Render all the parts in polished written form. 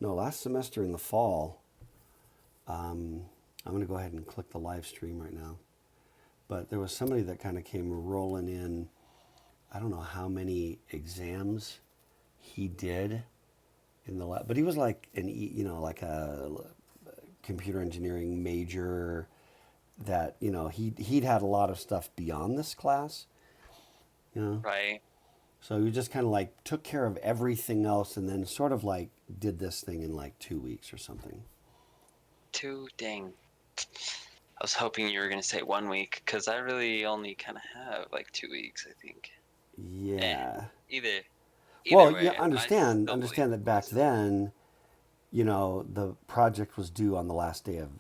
No, last semester in the fall, I'm going to go ahead and click the live stream right now. But there was somebody that kind of came rolling in. I don't know how many exams he did in the lab, but he was like like a computer engineering major that, he'd had a lot of stuff beyond this class, you know. Right. So he just kind of like took care of everything else and then sort of like did this thing in like 2 weeks or something. Dang. I was hoping you were going to say 1 week because I really only kind of have like 2 weeks, I think. Eh, Yeah. either Well, either yeah, way, I still believe understand that back this is it. then, the project was due on the last day of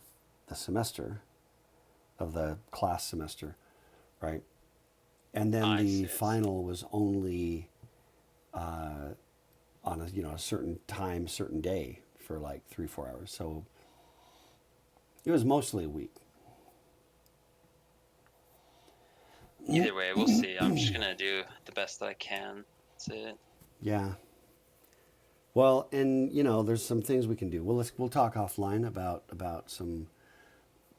the semester, of the class semester, right? And then I the see. I see. final was only on a certain time, certain day for like 3 4 hours. So it was mostly a week. Either way, we'll see. I'm just going to do the best that I can. That's it. Yeah. Well, and there's some things we can do. We'll talk offline about some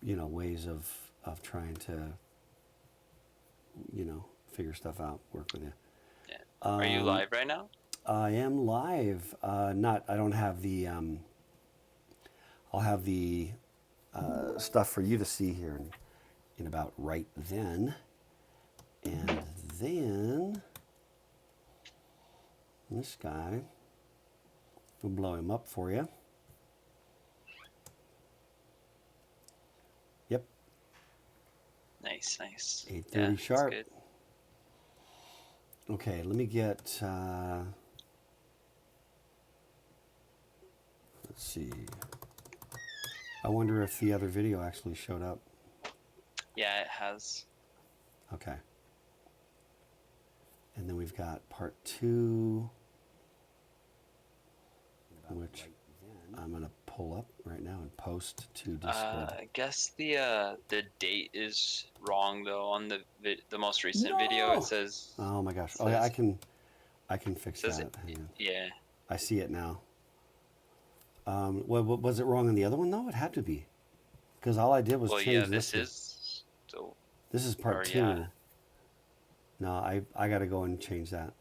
ways of trying to figure stuff out, work with you. Yeah. Are you Um, live right now? I am live. Not. I don't have the. I'll have the stuff for you to see here in about right then, and then this guy. We'll blow him up for you. Yep, Nice, nice. Yeah, 8:30 that's sharp. good. Okay, let me get. Let's see. I wonder if the other video actually showed up. Yeah, it has. Okay. And then we've got part 2, which I'm going to pull up right now and post to Discord. I guess the date is wrong though on the most recent video. It No! says Oh my gosh. it Oh yeah, says I can fix says it. that. Hang on. Yeah. I see it now. Was it wrong on the other one though? It had to be, because all I did was Well, yeah. change This this one. is still This is part or yeah. 2. No, I got to go and change that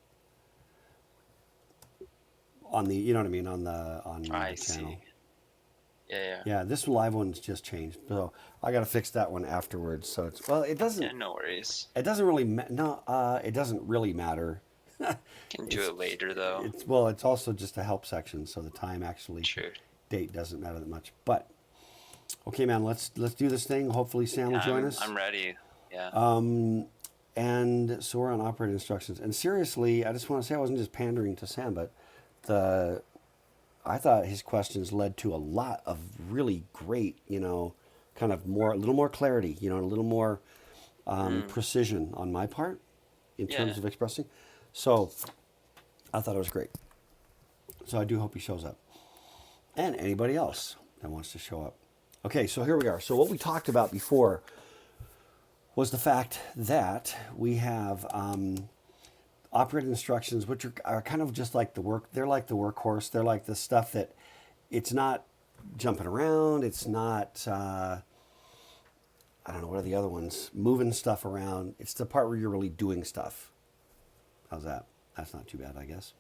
on the what I mean, on I the channel. see. Yeah, yeah. Yeah, this live one's just changed, so I got to fix that one afterwards. So it's it Yeah, doesn't no worries. really no it doesn't really matter. Can do it's it later though. it's also just a help section, so the time actually Sure. date doesn't matter that much. But okay, man, let's do this thing. Hopefully, Sam will Yeah, join I'm us. ready. Yeah. And so we're on operating instructions. And seriously, I just want to say I wasn't just pandering to Sam, but the I thought his questions led to a lot of really great, kind of a little more clarity, a little more Mm, precision on my part in yeah. terms of expressing. So I thought it was great. So I do hope he shows up. And anybody else that wants to show up. Okay, so here we are. So what we talked about before was the fact that we have operating instructions, which are kind of just like the work. They're like the workhorse. They're like the stuff that it's not jumping around. It's not. I don't know, what are the other ones? Moving stuff around. It's the part where you're really doing stuff. How's that? That's not too bad, I guess.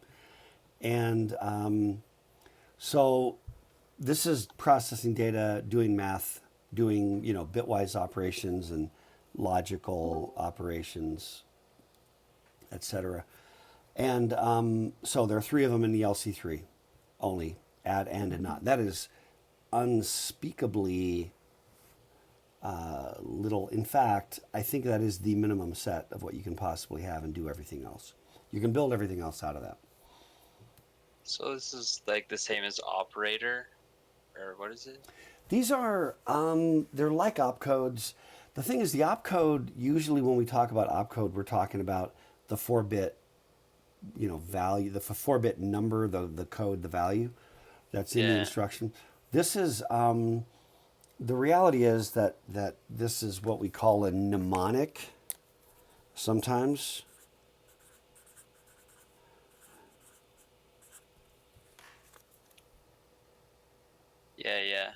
And so this is processing data, doing math, doing bitwise operations and logical operations, etc. And so there are 3 of them in the LC3 only: add, and not. That is unspeakably little. In fact, I think that is the minimum set of what you can possibly have and do everything else. You can build everything else out of that. So this is like the same as operator, or what is it? These are they're like opcodes. The thing is, the opcode, usually when we talk about opcode, we're talking about the 4-bit value, the 4-bit number, the code, the value that's in the Yeah. instruction. This is the reality is that this is what we call a mnemonic sometimes. Yeah,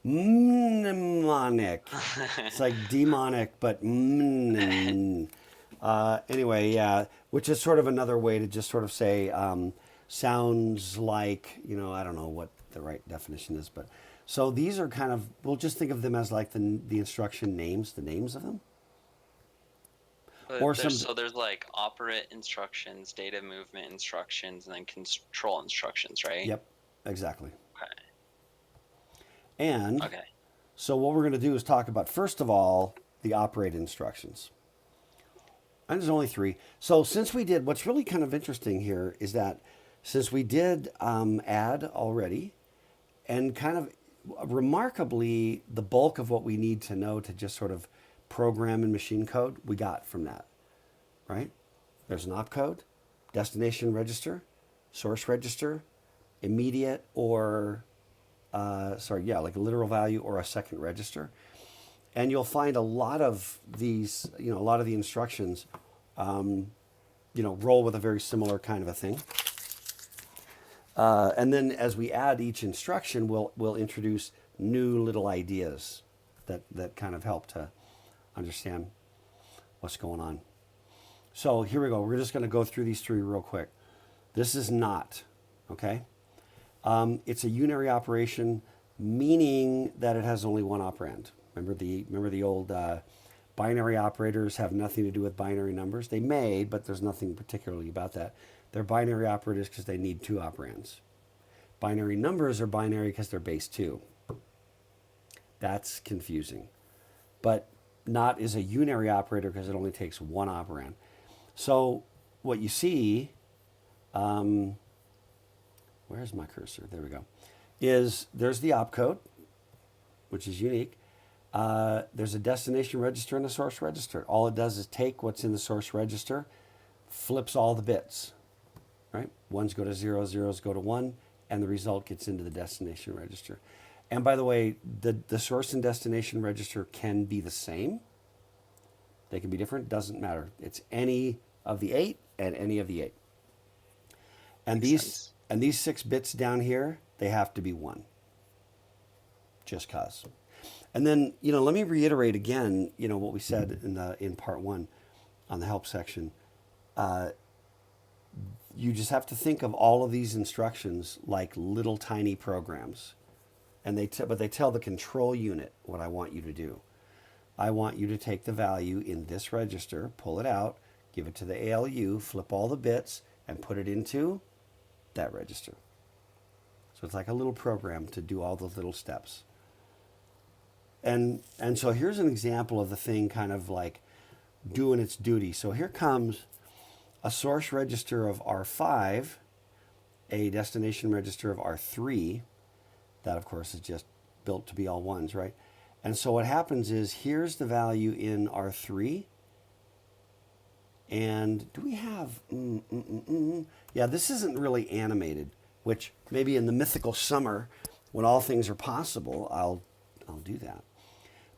Mnemonic. yeah. It's like demonic, but anyway, yeah, which is sort of another way to just sort of say sounds like, I don't know what the right definition is, but so these are kind of, we'll just think of them as like the instruction names, the names of them, But or some. there's like operate instructions, data movement instructions, and then control instructions, right? Yep, exactly. Okay. And Okay. so what we're going to do is talk about first of all the operate instructions. And there's only three. So since we did, what's really kind of interesting here is that since we did add already, and kind of remarkably, the bulk of what we need to know to just sort of program in machine code, we got from that, right? There's an opcode, destination register, source register, immediate or, like a literal value or a second register. And you'll find a lot of these, a lot of the instructions, roll with a very similar kind of a thing. And then as we add each instruction, we'll introduce new little ideas that kind of help to understand what's going on. So here we go. We're just going to go through these three real quick. This is not, okay? It's a unary operation, meaning that it has only one operand. Remember the old binary operators have nothing to do with binary numbers? They may, but there's nothing particularly about that. They're binary operators because they need two operands. Binary numbers are binary because they're base 2. That's confusing. But not is a unary operator because it only takes one operand. So what you see, where's my cursor? There we go. There's the opcode, which is unique. There's a destination register and a source register. All it does is take what's in the source register, flips all the bits, right? Ones go to 0, zeros go to 1, and the result gets into the destination register. And by the way, the source and destination register can be the same. They can be different, doesn't matter. It's any of the 8 and any of the 8. And these 6 bits down here, they have to be 1. Just cause. And then, let me reiterate again, what we said in part 1 on the help section. You just have to think of all of these instructions like little tiny programs. And but they tell the control unit what I want you to do. I want you to take the value in this register, pull it out, give it to the ALU, flip all the bits, and put it into that register. So it's like a little program to do all those little steps. And so here's an example of the thing kind of like doing its duty. So here comes a source register of R5, a destination register of R3. That, of course, is just built to be all ones, right? And so what happens is here's the value in R3. And do we have... Yeah, this isn't really animated, which maybe in the mythical summer, when all things are possible, I'll do that.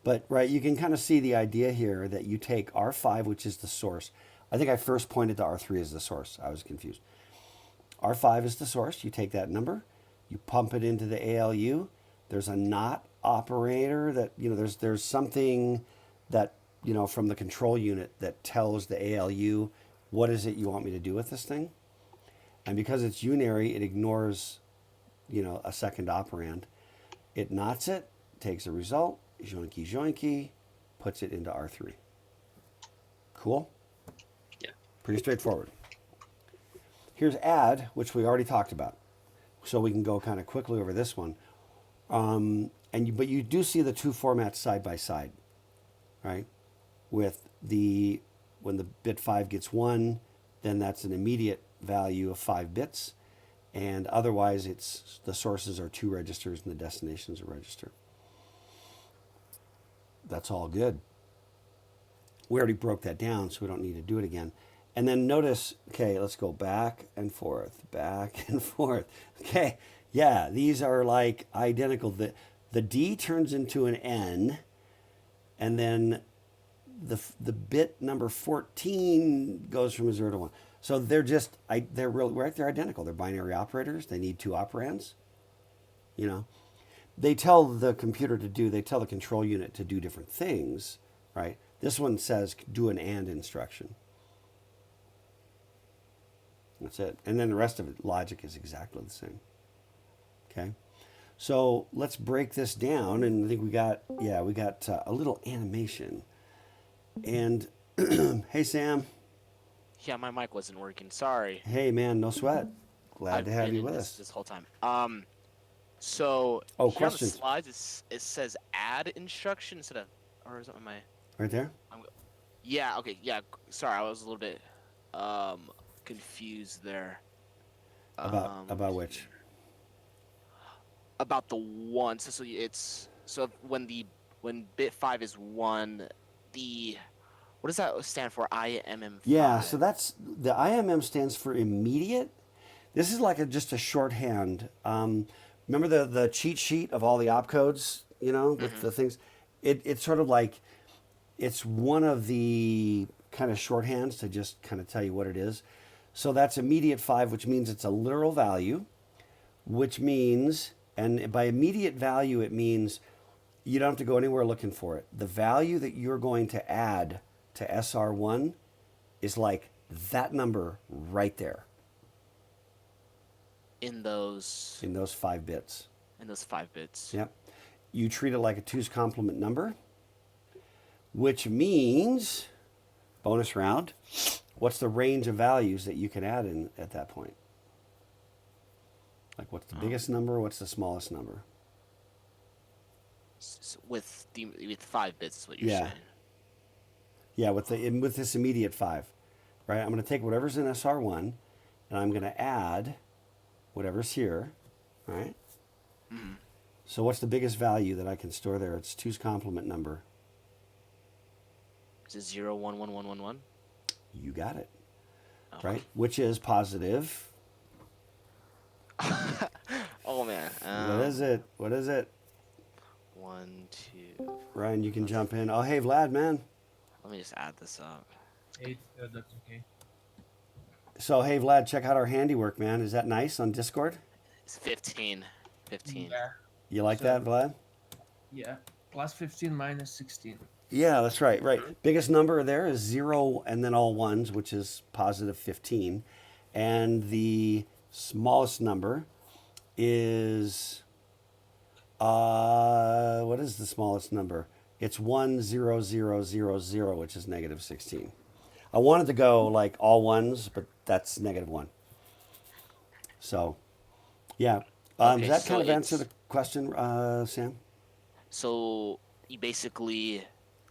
But, right, you can kind of see the idea here that you take R5, which is the source. I think I first pointed to R3 as the source. I was confused. R5 is the source. You take that number, you pump it into the ALU. There's a not operator that, there's something that, from the control unit that tells the ALU, what is it you want me to do with this thing? And because it's unary, it ignores, a second operand. It knots it, takes a result, joinky joinky, puts it into R3. Cool? Yeah. Pretty straightforward. Here's add, which we already talked about. So we can go kind of quickly over this one. But you do see the two formats side by side, right? When the bit 5 gets 1, then that's an immediate value of 5 bits. And otherwise, the sources are 2 registers and the destination is a register. That's all good. We already broke that down, so we don't need to do it again. And then notice, okay, let's go back and forth. Okay, yeah, these are like identical. The D turns into an N, and then the bit number 14 goes from a 0 to 1. So they're identical. They're binary operators. They need 2 operands. you know. They tell the control unit to do different things, right? This one says do an AND instruction. That's it. And then the rest of it, logic is exactly the same. Okay. So let's break this down. And I think we got a little animation. And hey, Sam. Yeah, my mic wasn't working. Sorry. Hey, man, no sweat. Glad to have you with us. This whole time. So Oh, here on the questions. slides, it says add instruction instead of, or is it on my? Right there? Yeah. Okay. Yeah. Sorry, I was a little bit confused there. About which? About the one. So it's when bit 5 is 1, what does that stand for? IMM5. Yeah, so that's the IMM stands for immediate. This is like just a shorthand. Remember the cheat sheet of all the opcodes, with the things? It's sort of like it's one of the kind of shorthands to just kind of tell you what it is. So that's immediate 5, which means it's a literal value, which means, and by immediate value, it means you don't have to go anywhere looking for it. The value that you're going to add to SR1 is like that number right there. In those 5 bits. In those 5 bits. Yep. You treat it like a 2's complement number, which means, bonus round, what's the range of values that you can add in at that point? Like what's the biggest number? What's the smallest number? With 5 bits is what you're saying. Yeah, with this immediate 5, right? I'm going to take whatever's in SR1, and I'm going to add whatever's here, right? Mm-hmm. So what's the biggest value that I can store there? It's 2's complement number. Is it 0, 1, 1, 1, 1, 1? You got it, Okay. right? Which is positive. Oh man. What is it? 1, 2. Ryan, you can jump in. Oh, hey, Vlad, man. Let me just add this up. 8, that's okay. So, hey, Vlad, check out our handiwork, man. Is that nice on Discord? It's 15. 15. Yeah. You like So- that, Vlad? Yeah. Plus 15 minus 16. Yeah, that's right. Biggest number there is 0 and then all ones, which is positive 15. And the smallest number is, what is the smallest number? It's 10000, which is negative 16. I wanted to go like all ones, but that's -1. So, yeah. Okay, Does that so kind of answer it's- the question, Sam? So you basically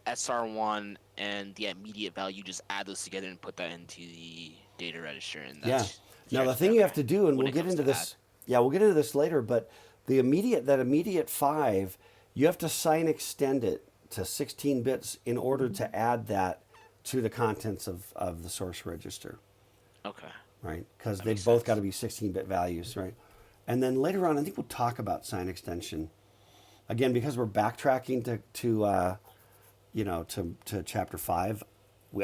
SR1 and the immediate value, just add those together and put that into the data register, and that's Now the thing you have to do, and when we'll it get comes into to this. Yeah, we'll get into this later. But that immediate 5, you have to sign extend it to 16 bits in order to add that to the contents of the source register, Okay. right? Because That they've makes both sense. got to be 16-bit values, right? And then later on, I think we'll talk about sign extension. Again, because we're backtracking to chapter 5,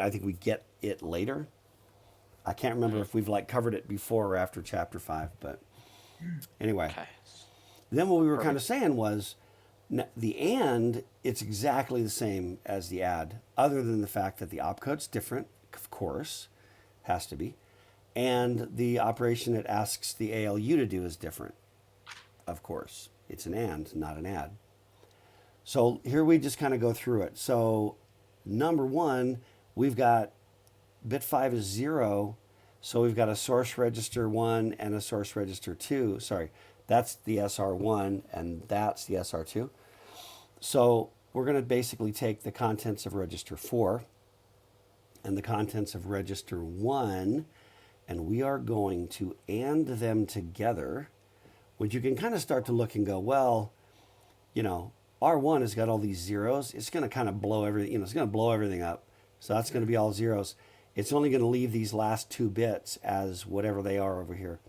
I think we get it later. I can't remember if we've covered it before or after chapter 5, but anyway. Okay. Then what we were kind of saying was the AND, it's exactly the same as the add, other than the fact that the opcode's different, of course, has to be, and the operation it asks the ALU to do is different, of course. It's an AND, not an add. So here we just kind of go through it. So number 1, we've got bit 5 is 0, so we've got a source register 1 and a source register 2. Sorry, that's the SR1 and that's the SR2. So we're going to basically take the contents of register 4 and the contents of register 1, and we are going to AND them together, which you can kind of start to look and go, well, R1 has got all these zeros. It's going to kind of blow everything, it's going to blow everything up. So that's going to be all zeros. It's only going to leave these last 2 bits as whatever they are over here.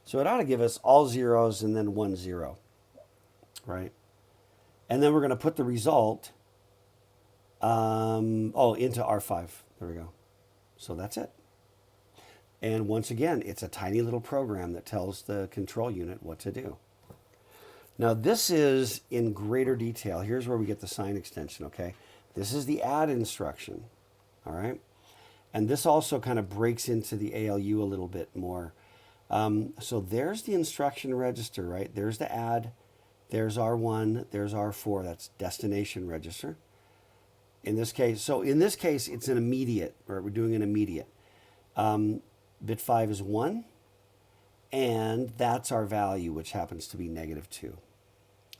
So it ought to give us all zeros and then 1 0, right? And then we're going to put the result into R5. There we go. So that's it. And once again, it's a tiny little program that tells the control unit what to do. Now this is in greater detail. Here's where we get the sign extension, okay? This is the add instruction, all right? And this also kind of breaks into the ALU a little bit more. So there's the instruction register, right? There's the add, there's R1, there's R4, that's destination register. In this case, it's an immediate, right? We're doing an immediate. Bit 5 is 1, and that's our value, which happens to be -2.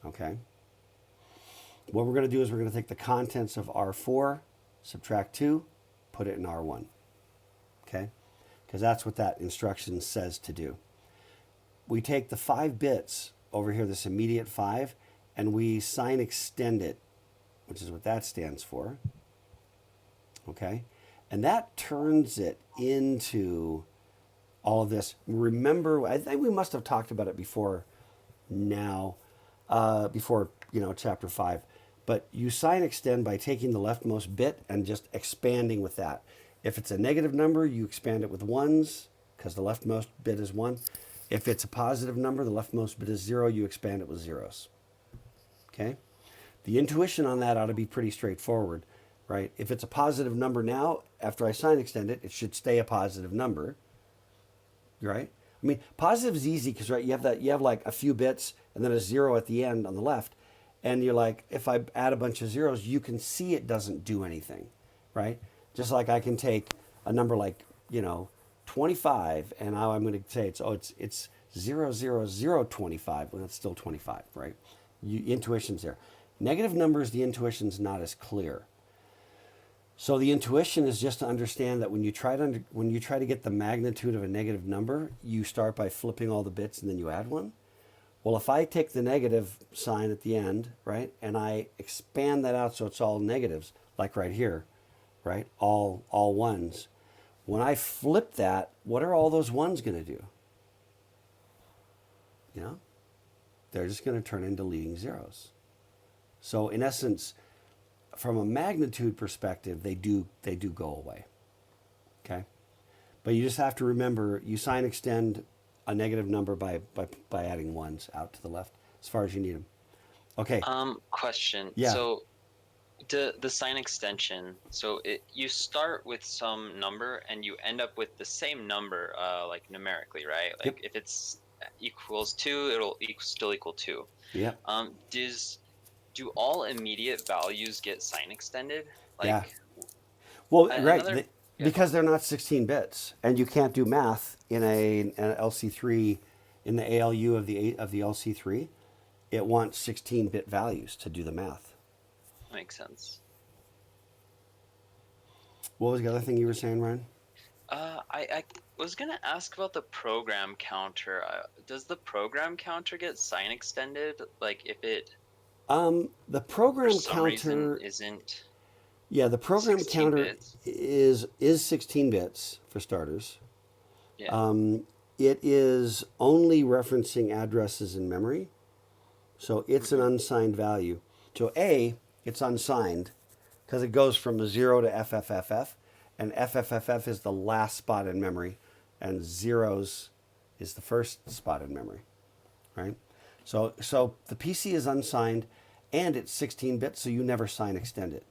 Okay? What we're going to do is we're going to take the contents of R4, subtract 2, put it in R1. Okay? Because that's what that instruction says to do. We take the 5 bits over here, this immediate 5, and we sign extend it, which is what that stands for. Okay? And that turns it into all of this. Remember, I think we must have talked about it before now, before, chapter 5. But you sign extend by taking the leftmost bit and just expanding with that. If it's a negative number, you expand it with 1s, because the leftmost bit is 1. If it's a positive number, the leftmost bit is 0, you expand it with 0s. Okay? The intuition on that ought to be pretty straightforward, right? If it's a positive number now, after I sign extend it, it should stay a positive number, right? I mean, positive is easy because, right, you have like a few bits and then a 0 at the end on the left. And you're like, if I add a bunch of zeros, you can see it doesn't do anything, right? Just like I can take a number like, 25, and now I'm going to say it's 00025 when it's still 25, right? Intuition's there. Negative numbers, the intuition's not as clear. So the intuition is just to understand that when you try to get the magnitude of a negative number, you start by flipping all the bits and then you add one. Well, if I take the negative sign at the end, right, and I expand that out so it's all negatives, like right here, right, all ones. When I flip that, what are all those ones going to do? They're just going to turn into leading zeros. So in essence, from a magnitude perspective, they do go away. Okay? But you just have to remember, you sign extend a negative number by adding 1s out to the left as far as you need them. Okay. Question. Yeah. So the sign extension, so you start with some number and you end up with the same number, like numerically, right? Like if it's equals 2, it'll still equal 2. Yeah. Do all immediate values get sign extended? Yeah. Well, right. another- Because they're not 16 bits, and you can't do math in an LC3, in the ALU of the LC3. It wants 16-bit values to do the math. Makes sense. What was the other thing you were saying, Ryan? I was gonna ask about the program counter. Does the program counter get sign extended? Like if it The program for some counter reason isn't. Yeah, the program 16 counter bits. is 16 bits for starters. Yeah. It is only referencing addresses in memory. So it's an unsigned value. So A, it's unsigned because it goes from 0 to FFFF, and FFFF is the last spot in memory, and zeros is the first spot in memory, right? So the PC is unsigned, and it's 16 bits, so you never sign extend it.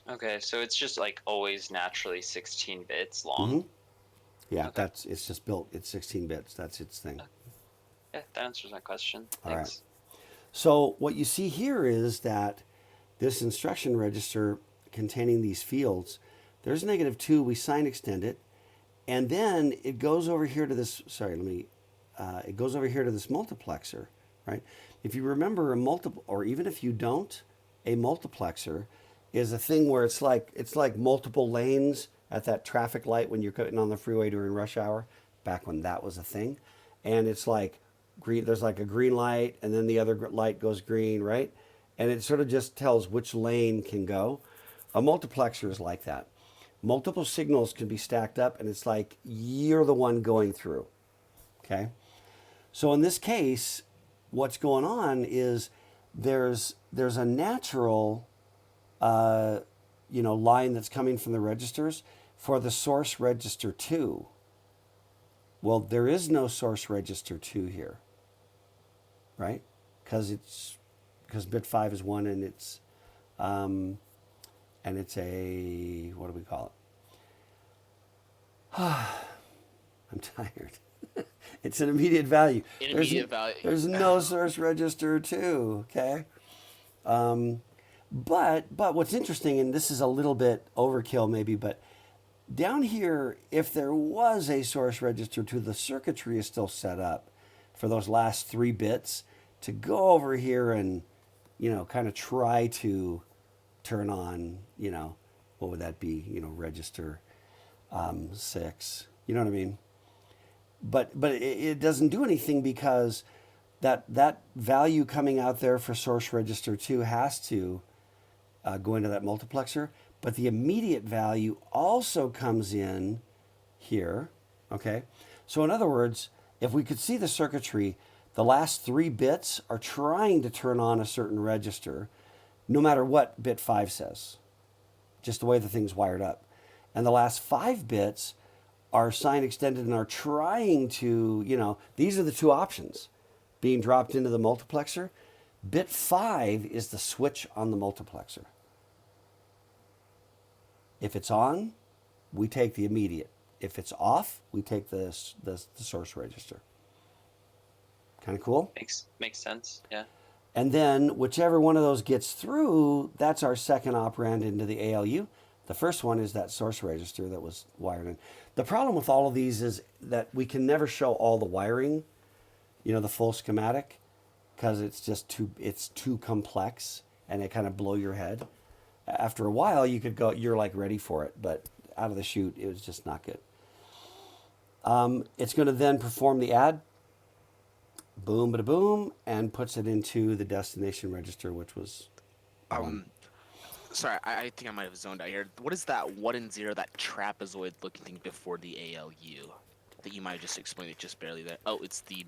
Okay, so it's just like always naturally 16 bits long. Mm-hmm. Yeah, Okay. it's just built. It's 16 bits. That's its thing. Yeah, that answers my question. All Thanks. right. So what you see here is that this instruction register containing these fields, there's -2. We sign extend it, and then it goes over here to this. It goes over here to this multiplexer, right? If you remember a multiple, or even if you don't, a multiplexer is a thing where it's like multiple lanes at that traffic light when you're getting on the freeway during rush hour, back when that was a thing. And it's like green, there's like a green light, and then the other light goes green, right? And it sort of just tells which lane can go. A multiplexer is like that. Multiple signals can be stacked up, and it's like you're the one going through. Okay? So in this case, what's going on is there's a natural line that's coming from the registers for the source register 2. Well, there is no source register 2 here, right? because bit 5 is 1 and it's a, what do we call it? I'm tired. It's an immediate value. Intermediate value. There's no source register 2, okay? But what's interesting, and this is a little bit overkill maybe, but down here, if there was a source register 2, the circuitry is still set up for those last 3 bits to go over here and, kind of try to turn on, what would that be? Register 6. You know what I mean? But it doesn't do anything because that value coming out there for source register 2 has to go into that multiplexer. But the immediate value also comes in here, okay? So in other words, if we could see the circuitry, the last 3 bits are trying to turn on a certain register, no matter what bit 5 says, just the way the thing's wired up. And the last 5 bits are sign extended and are trying to, these are the 2 options being dropped into the multiplexer. Bit 5 is the switch on the multiplexer. If it's on, we take the immediate. If it's off, we take the source register. Kind of cool? Makes sense, yeah. And then whichever one of those gets through, that's our second operand into the ALU. The first one is that source register that was wired in. The problem with all of these is that we can never show all the wiring, the full schematic, because it's just too complex and it kind of blow your head. After a while, you could go, you're like ready for it, but out of the chute, it was just not good. It's going to then perform the add, boom, bada boom, and puts it into the destination register, which was. Sorry, I think I might have zoned out here. What is that 1 and 0, that trapezoid looking thing before the ALU? I think you might have just explained it just barely there. Oh, it's the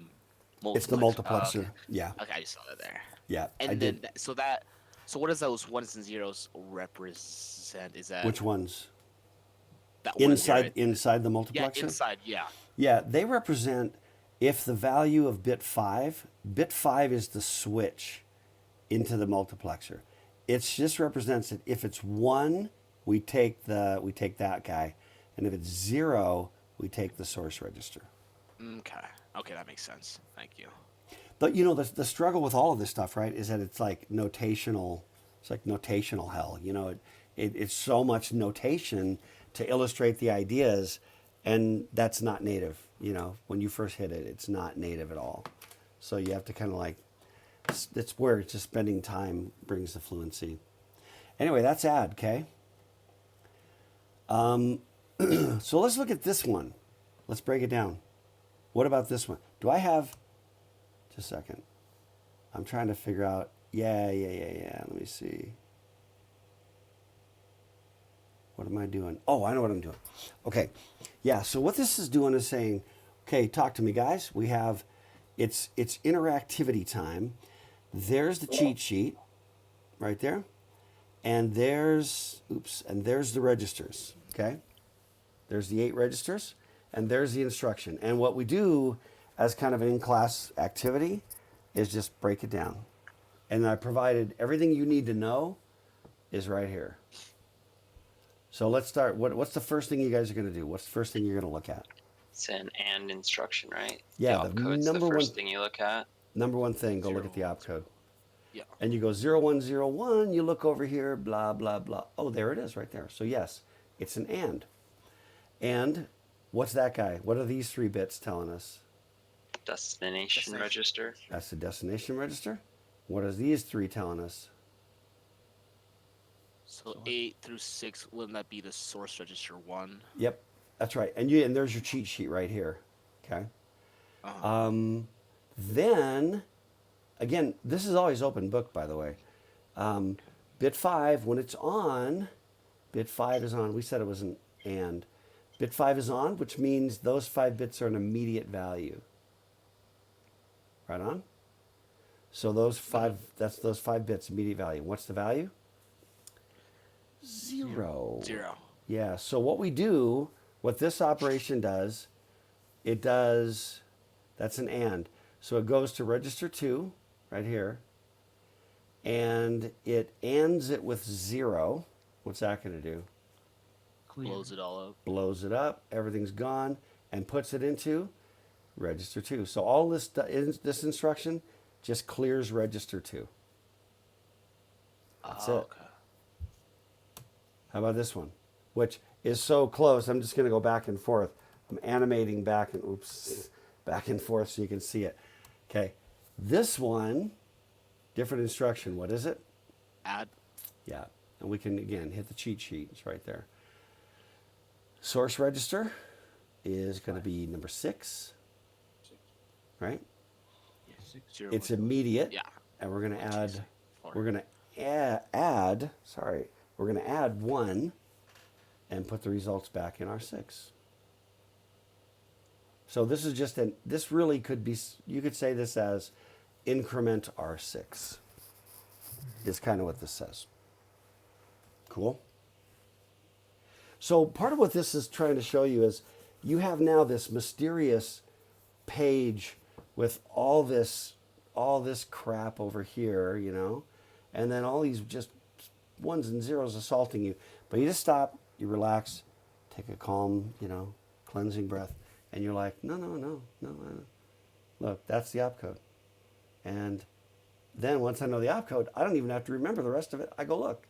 multiplexer. It's the multiplexer. Oh, okay. Yeah. Okay, I just saw that there. Yeah. And I then, did. So what does those 1s and 0s represent? Is that Which ones? that 1 and 0 right there? Inside the multiplexer? Yeah, inside, yeah. Yeah, they represent if the value of bit 5 is the switch into the multiplexer. It just represents that if it's 1, we take that guy, and if it's 0, we take the source register. Okay, that makes sense. Thank you. But the struggle with all of this stuff, right, is that it's like notational. It's like notational hell. It's so much notation to illustrate the ideas, and that's not native. When you first hit it, it's not native at all. So you have to kind of it's where just spending time brings the fluency. Anyway, that's add, okay? So let's look at this one. Let's break it down. What about this one? Do I have... Just a second. I'm trying to figure out... Yeah. Let me see. What am I doing? Oh, I know what I'm doing. Okay. Yeah, so what this is doing is saying, okay, talk to me, guys. We have... It's interactivity time. There's the cheat sheet right there. And there's the registers, okay? There's the 8 registers, and there's the instruction. And what we do as kind of an in-class activity is just break it down. And I provided everything you need to know is right here. So let's start. What's the first thing you guys are going to do? What's the first thing you're going to look at? It's an and instruction, right? Yeah, the opcode's the first thing you look at. Number one thing, go look at the opcode. Yeah. And you go 0101, you look over here, blah, blah, blah. Oh, there it is right there. So yes, it's an and. And what's that guy? What are these 3 bits telling us? Destination register. That's the destination register. What are these 3 telling us? So 8 through 6, wouldn't that be the source register 1? Yep, that's right. And there's your cheat sheet right here. Okay. Then, again, this is always open book, by the way. Bit 5, when it's on, bit 5 is on. We said it was an and. Bit 5 is on, which means those 5 bits are an immediate value. Right on? So those 5 bits, immediate value. What's the value? 0. 0. Yeah, so what we do, what this operation does, that's an and. So it goes to register 2, right here, and it ANDs it with 0, what's that going to do? Clear. Blows it all up. Blows it up, everything's gone, and puts it into register 2. So all this instruction just clears register 2. That's it. Okay. How about this one? Which is so close, I'm just going to go back and forth. I'm animating back and forth so you can see it. Okay, this one, different instruction. What is it? Add. Yeah, and we can, again, hit the cheat sheet. It's right there. Source register is going to be number 6, right? Yeah, 6. Zero It's one. immediate. Yeah. And we're going to add, Four. we're going to add, we're going to add 1 and put the results back in R6. So this is just this really could be, you could say this as increment R6 is kind of what this says. Cool. So part of what this is trying to show you is you have now this mysterious page with all this crap over here, you know, and then all these just ones and zeros assaulting you. But you just stop, you relax, take a calm, you know, cleansing breath, and you're like, no. Look, that's the opcode. And then once I know the opcode, I don't even have to remember the rest of it. I go look.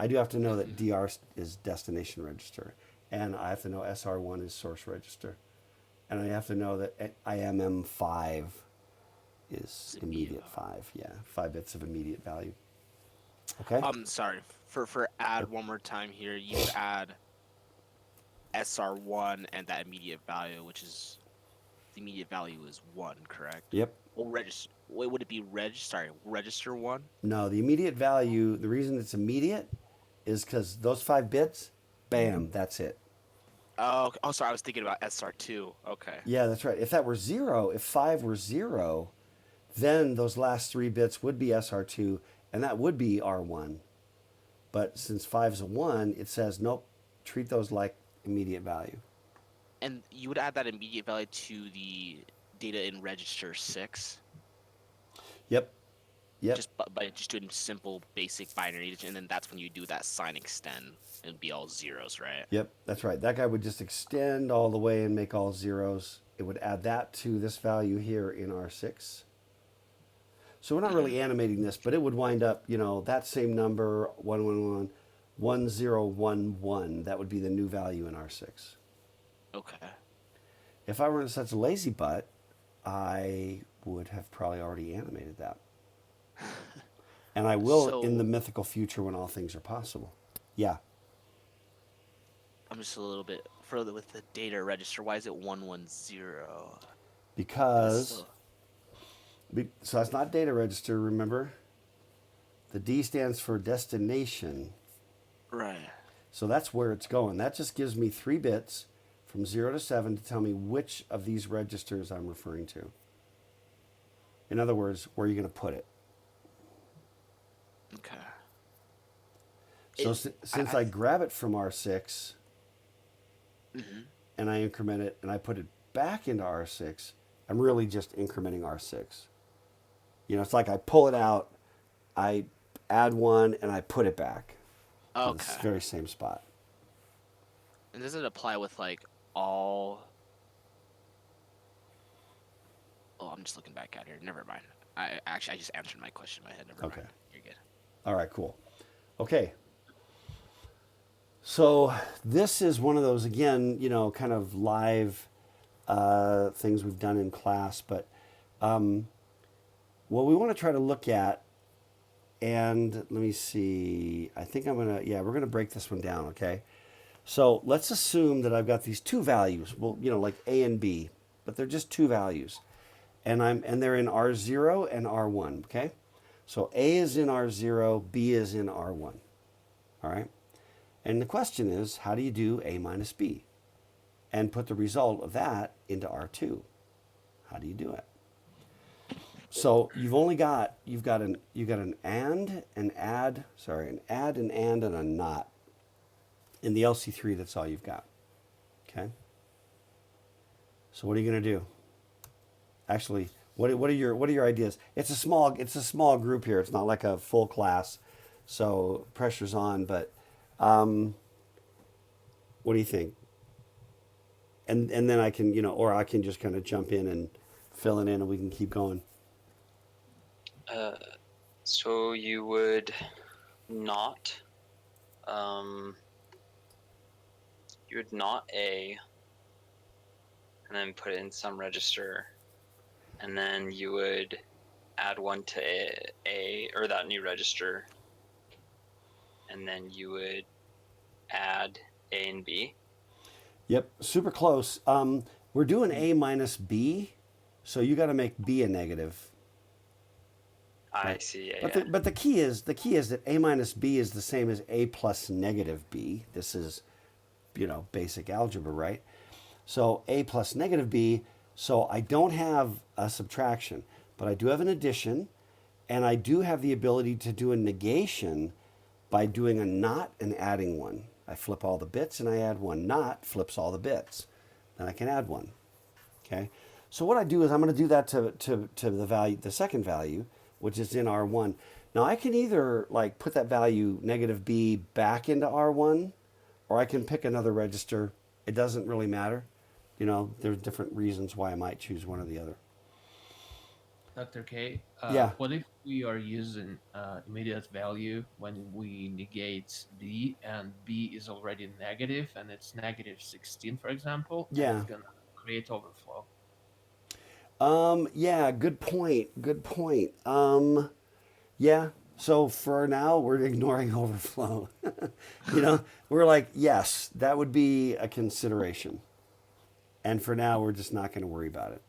I do have to know that DR is destination register, and I have to know SR1 is source register, and I have to know that IMM5 is immediate 5. Yeah, 5 bits of immediate value. Okay. Sorry. For add one more time here, you add SR1 and that immediate value, which is the immediate value is 1, correct? Yep. Or register. Wait, would it be register 1? No, the immediate value. The reason it's immediate is because those 5 bits, bam, that's it. Oh, okay. Oh, sorry. I was thinking about SR2. Okay. Yeah, that's right. If that were 0, if 5 were 0, then those last 3 bits would be SR2, and that would be R1. But since 5 is a 1, it says, nope, treat those like immediate value. And you would add that immediate value to the data in register 6? Yep. Just by just doing simple basic binary, and then that's when you do that sign extend. It'd be all zeros, right? Yep, that's right. That guy would just extend all the way and make all zeros. It would add that to this value here in R6. So we're not really animating this, but it would wind up, you know, that same number, 111, 1011. That would be the new value in R6. Okay. If I weren't such a lazy butt, I would have probably already animated that. And I will in the mythical future when all things are possible. Yeah. I'm just a little bit further with the data register. Why is it 110? Because, so that's not data register, remember? The D stands for destination. Right. So that's where it's going. That just gives me 3 bits from 0 to 7 to tell me which of these registers I'm referring to. In other words, where are you going to put it? Okay. So since I grab it from R6 and I increment it and I put it back into R6, I'm really just incrementing R6. You know, it's like I pull it out, I add 1, and I put it back. Okay. It's the very same spot. And does it apply with like all? Oh, I'm just looking back at here. Never mind. I just answered my question in my head. Never mind. You're good. All right, cool. Okay. So this is one of those, again, you know, kind of live things we've done in class. But what we want to try to look at, and let me see, I think we're going to break this one down, okay? So let's assume that I've got these 2 values, well, you know, like A and B, but they're just 2 values. And they're in R0 and R1, okay? So A is in R0, B is in R1, all right? And the question is, how do you do A minus B? And put the result of that into R2. How do you do it? So you've got an AND, an add, an add, an AND, and a NOT. In the LC3, that's all you've got, okay? So what are you going to do? Actually, What are your ideas? It's a small group here. It's not like a full class, so pressure's on. But what do you think? And then I can or I can just kind of jump in and fill it in, and we can keep going. So you would not, A, and then put it in some register, and then you would add one to A or that new register, and then you would add A and B. Yep, super close. We're doing A minus B, so you got to make B a negative. I Right. see. Yeah, But yeah. the key is that A minus B is the same as A plus negative B. This is, basic algebra, right? So A plus negative B. So I don't have a subtraction, but I do have an addition, and I do have the ability to do a negation by doing a not and adding one. I flip all the bits and I add one. Not flips all the bits. Then I can add one. Okay. So what I do is I'm going to do that to the value, the second value, which is in R1. Now I can either like put that value negative B back into R1, or I can pick another register. It doesn't really matter. There's different reasons why I might choose one or the other. Dr. K, Yeah. what if we are using immediate value when we negate B and B is already negative and it's negative 16, for example? Yeah. And it's going to create overflow. Yeah, good point. Good point. Yeah. So for now, we're ignoring overflow. We're like, yes, that would be a consideration. And for now, we're just not going to worry about it.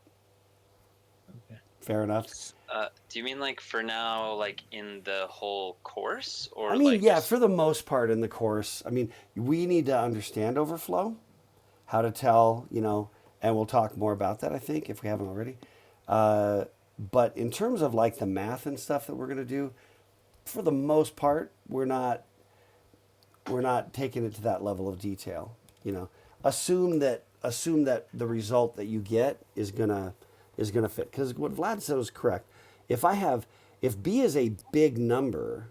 Okay. Fair enough. Do you mean like for now, like in the whole course, or I mean, like yeah, just... for the most part in the course. I mean, we need to understand overflow, how to tell, and we'll talk more about that, I think, if we haven't already. But in terms of like the math and stuff that we're going to do, for the most part, we're not taking it to that level of detail. Assume that the result that you get is gonna fit. Because what Vlad said was correct. If B is a big number,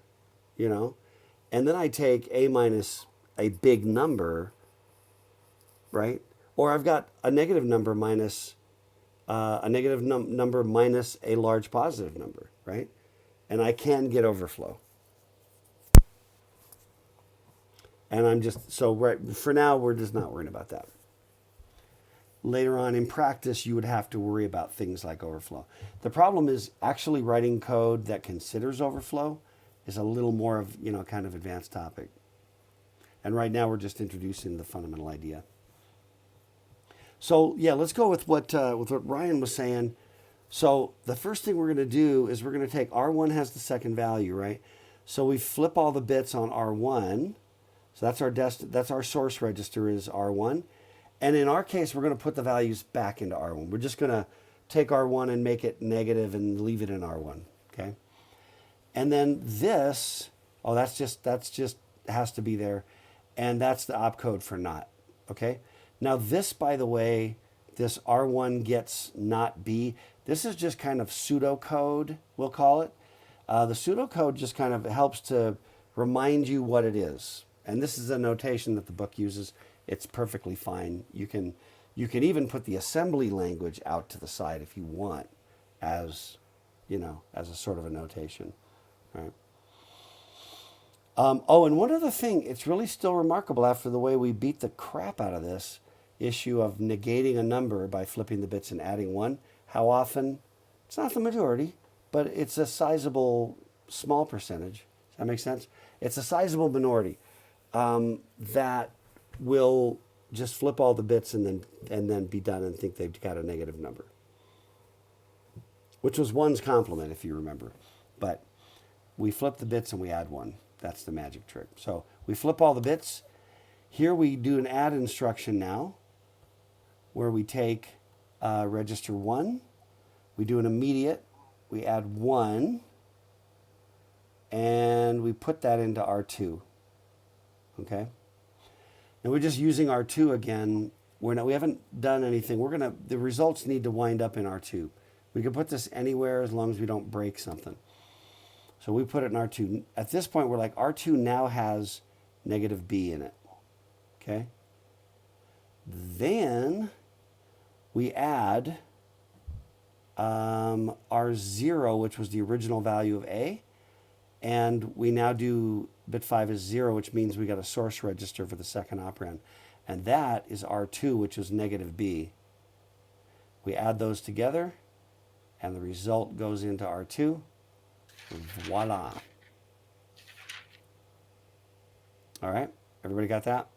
and then I take A minus a big number, right? Or I've got a negative number minus number minus a large positive number, right? And I can get overflow. And I'm just, so right, for now, we're just not worrying about that. Later on in practice, you would have to worry about things like overflow. The problem is actually writing code that considers overflow is a little more of, kind of advanced topic. And right now, we're just introducing the fundamental idea. So yeah, let's go with what Ryan was saying. So the first thing we're going to do is we're going to take R1 has the second value, right? So we flip all the bits on R1. So that's our source register is R1. And in our case, we're going to put the values back into R1. We're just going to take R1 and make it negative and leave it in R1, okay? And then this, that's just has to be there. And that's the opcode for not, okay? Now this, by the way, this R1 gets not B. This is just kind of pseudocode, we'll call it. The pseudocode just kind of helps to remind you what it is. And this is a notation that the book uses. It's perfectly fine. You can even put the assembly language out to the side if you want as, as a sort of a notation, right? And one other thing, it's really still remarkable after the way we beat the crap out of this issue of negating a number by flipping the bits and adding one. How often? It's not the majority, but it's a sizable small percentage. Does that make sense? It's a sizable minority that will just flip all the bits and then be done and think they've got a negative number, which was one's complement, if you remember. But we flip the bits and we add one. That's the magic trick. So we flip all the bits. Here we do an add instruction now, where we take register 1, we do an immediate, we add 1, and we put that into R2. Okay? And we're just using R2 again. We haven't done anything. The results need to wind up in R2. We can put this anywhere as long as we don't break something. So we put it in R2. At this point, we're like, R2 now has negative B in it. Okay? Then we add R0, which was the original value of A. And we now do bit 5 is 0, which means we got a source register for the second operand. And that is R2, which is negative B. We add those together, and the result goes into R2. Voila. All right, everybody got that?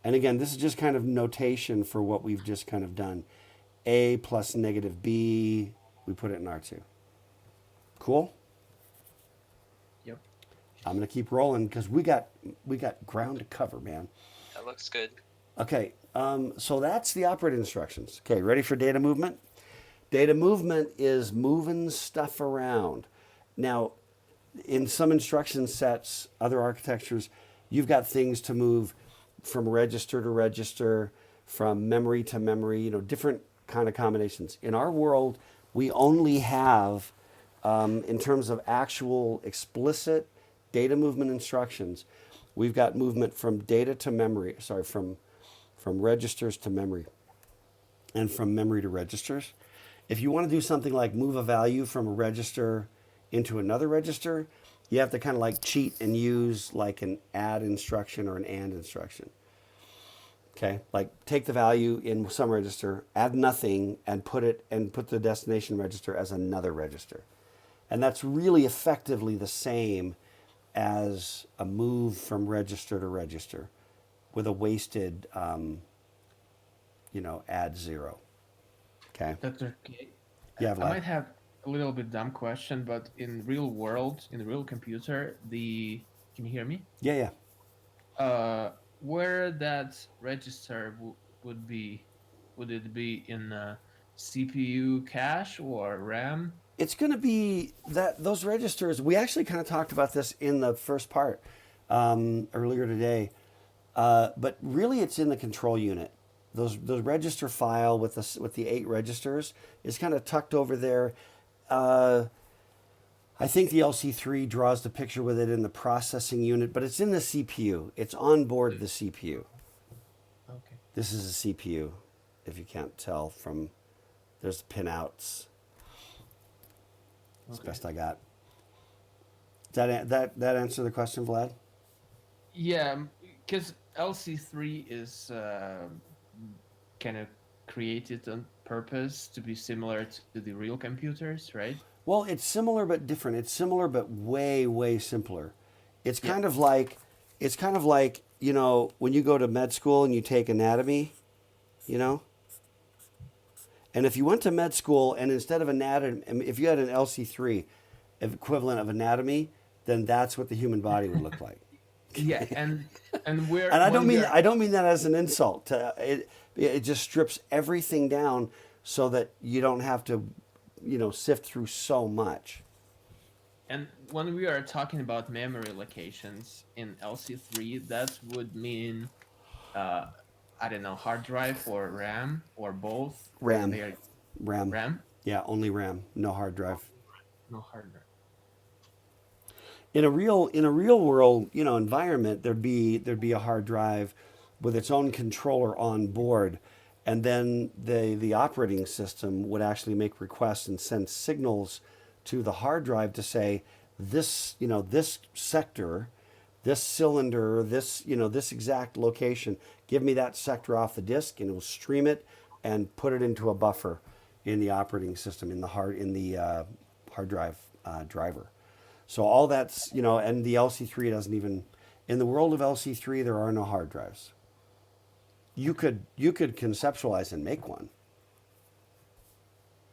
And again, this is just kind of notation for what we've just kind of done. A plus negative B, we put it in R2. Cool? Yep. I'm going to keep rolling because we got ground to cover, man. That looks good. Okay, so that's the operating instructions. Okay, ready for data movement? Data movement is moving stuff around. Now, in some instruction sets, other architectures, you've got things to move from register to register, from memory to memory, different kind of combinations. In our world, we only have, in terms of actual explicit data movement instructions, we've got movement from data to memory, from registers to memory, and from memory to registers. If you want to do something like move a value from a register into another register, you have to kind of like cheat and use like an add instruction or an and instruction. Okay, like take the value in some register, add nothing, and put the destination register as another register. And that's really effectively the same as a move from register to register with a wasted, add 0. Okay. Dr. K, Yeah, I Vlad. might have a little bit dumb question, but in real world, in the real computer, can you hear me? Yeah. Where that register would it be in CPU cache or RAM? It's going to be those registers. We actually kind of talked about this in the first part earlier today, but really it's in the control unit. Those register file with the 8 registers is kind of tucked over there. I think the LC3 draws the picture with it in the processing unit, but it's in the CPU. It's on board the CPU. Okay. This is a CPU, if you can't tell from there's pinouts. That's the best I got. That answer the question, Vlad? Yeah, because LC3 is kind of created on purpose to be similar to the real computers, right? Well, it's similar but different. It's similar but way, way simpler. It's kind of like when you go to med school and you take anatomy, And if you went to med school and instead of anatomy, if you had an LC3 equivalent of anatomy, then that's what the human body would look like. Yeah, and where And I don't mean that as an insult. It just strips everything down so that you don't have to, sift through so much. And when we are talking about memory locations in LC3, that would mean, I don't know, hard drive or RAM or both. RAM. RAM. RAM. Yeah, only RAM. No hard drive. No hard drive. In a real world, environment, there'd be a hard drive with its own controller on board, and then the operating system would actually make requests and send signals to the hard drive to say this sector, this cylinder, this exact location, give me that sector off the disk, and it will stream it and put it into a buffer in the operating system in the hard drive driver. So all that's, and the LC3 doesn't even, in the world of LC3, there are no hard drives. You could conceptualize and make one.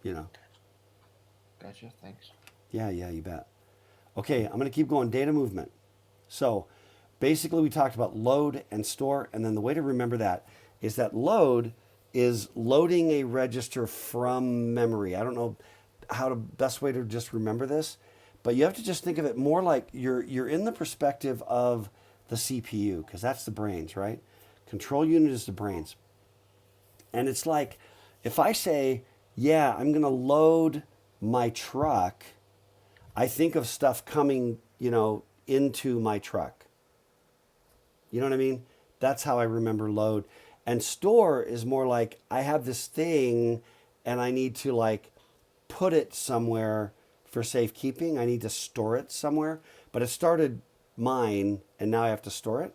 Gotcha, thanks. Yeah, you bet. Okay, I'm going to keep going. Data movement. So basically we talked about load and store, and then the way to remember that is that load is loading a register from memory. I don't know how the best way to just remember this, but you have to just think of it more like you're in the perspective of the CPU, because that's the brains, right? Control unit is the brains. And it's like, if I say yeah, I'm going to load my truck, I think of stuff coming, into my truck. You know what I mean? That's how I remember load. And store is more like I have this thing and I need to like put it somewhere for safekeeping. I need to store it somewhere, but it started mine and now I have to store it.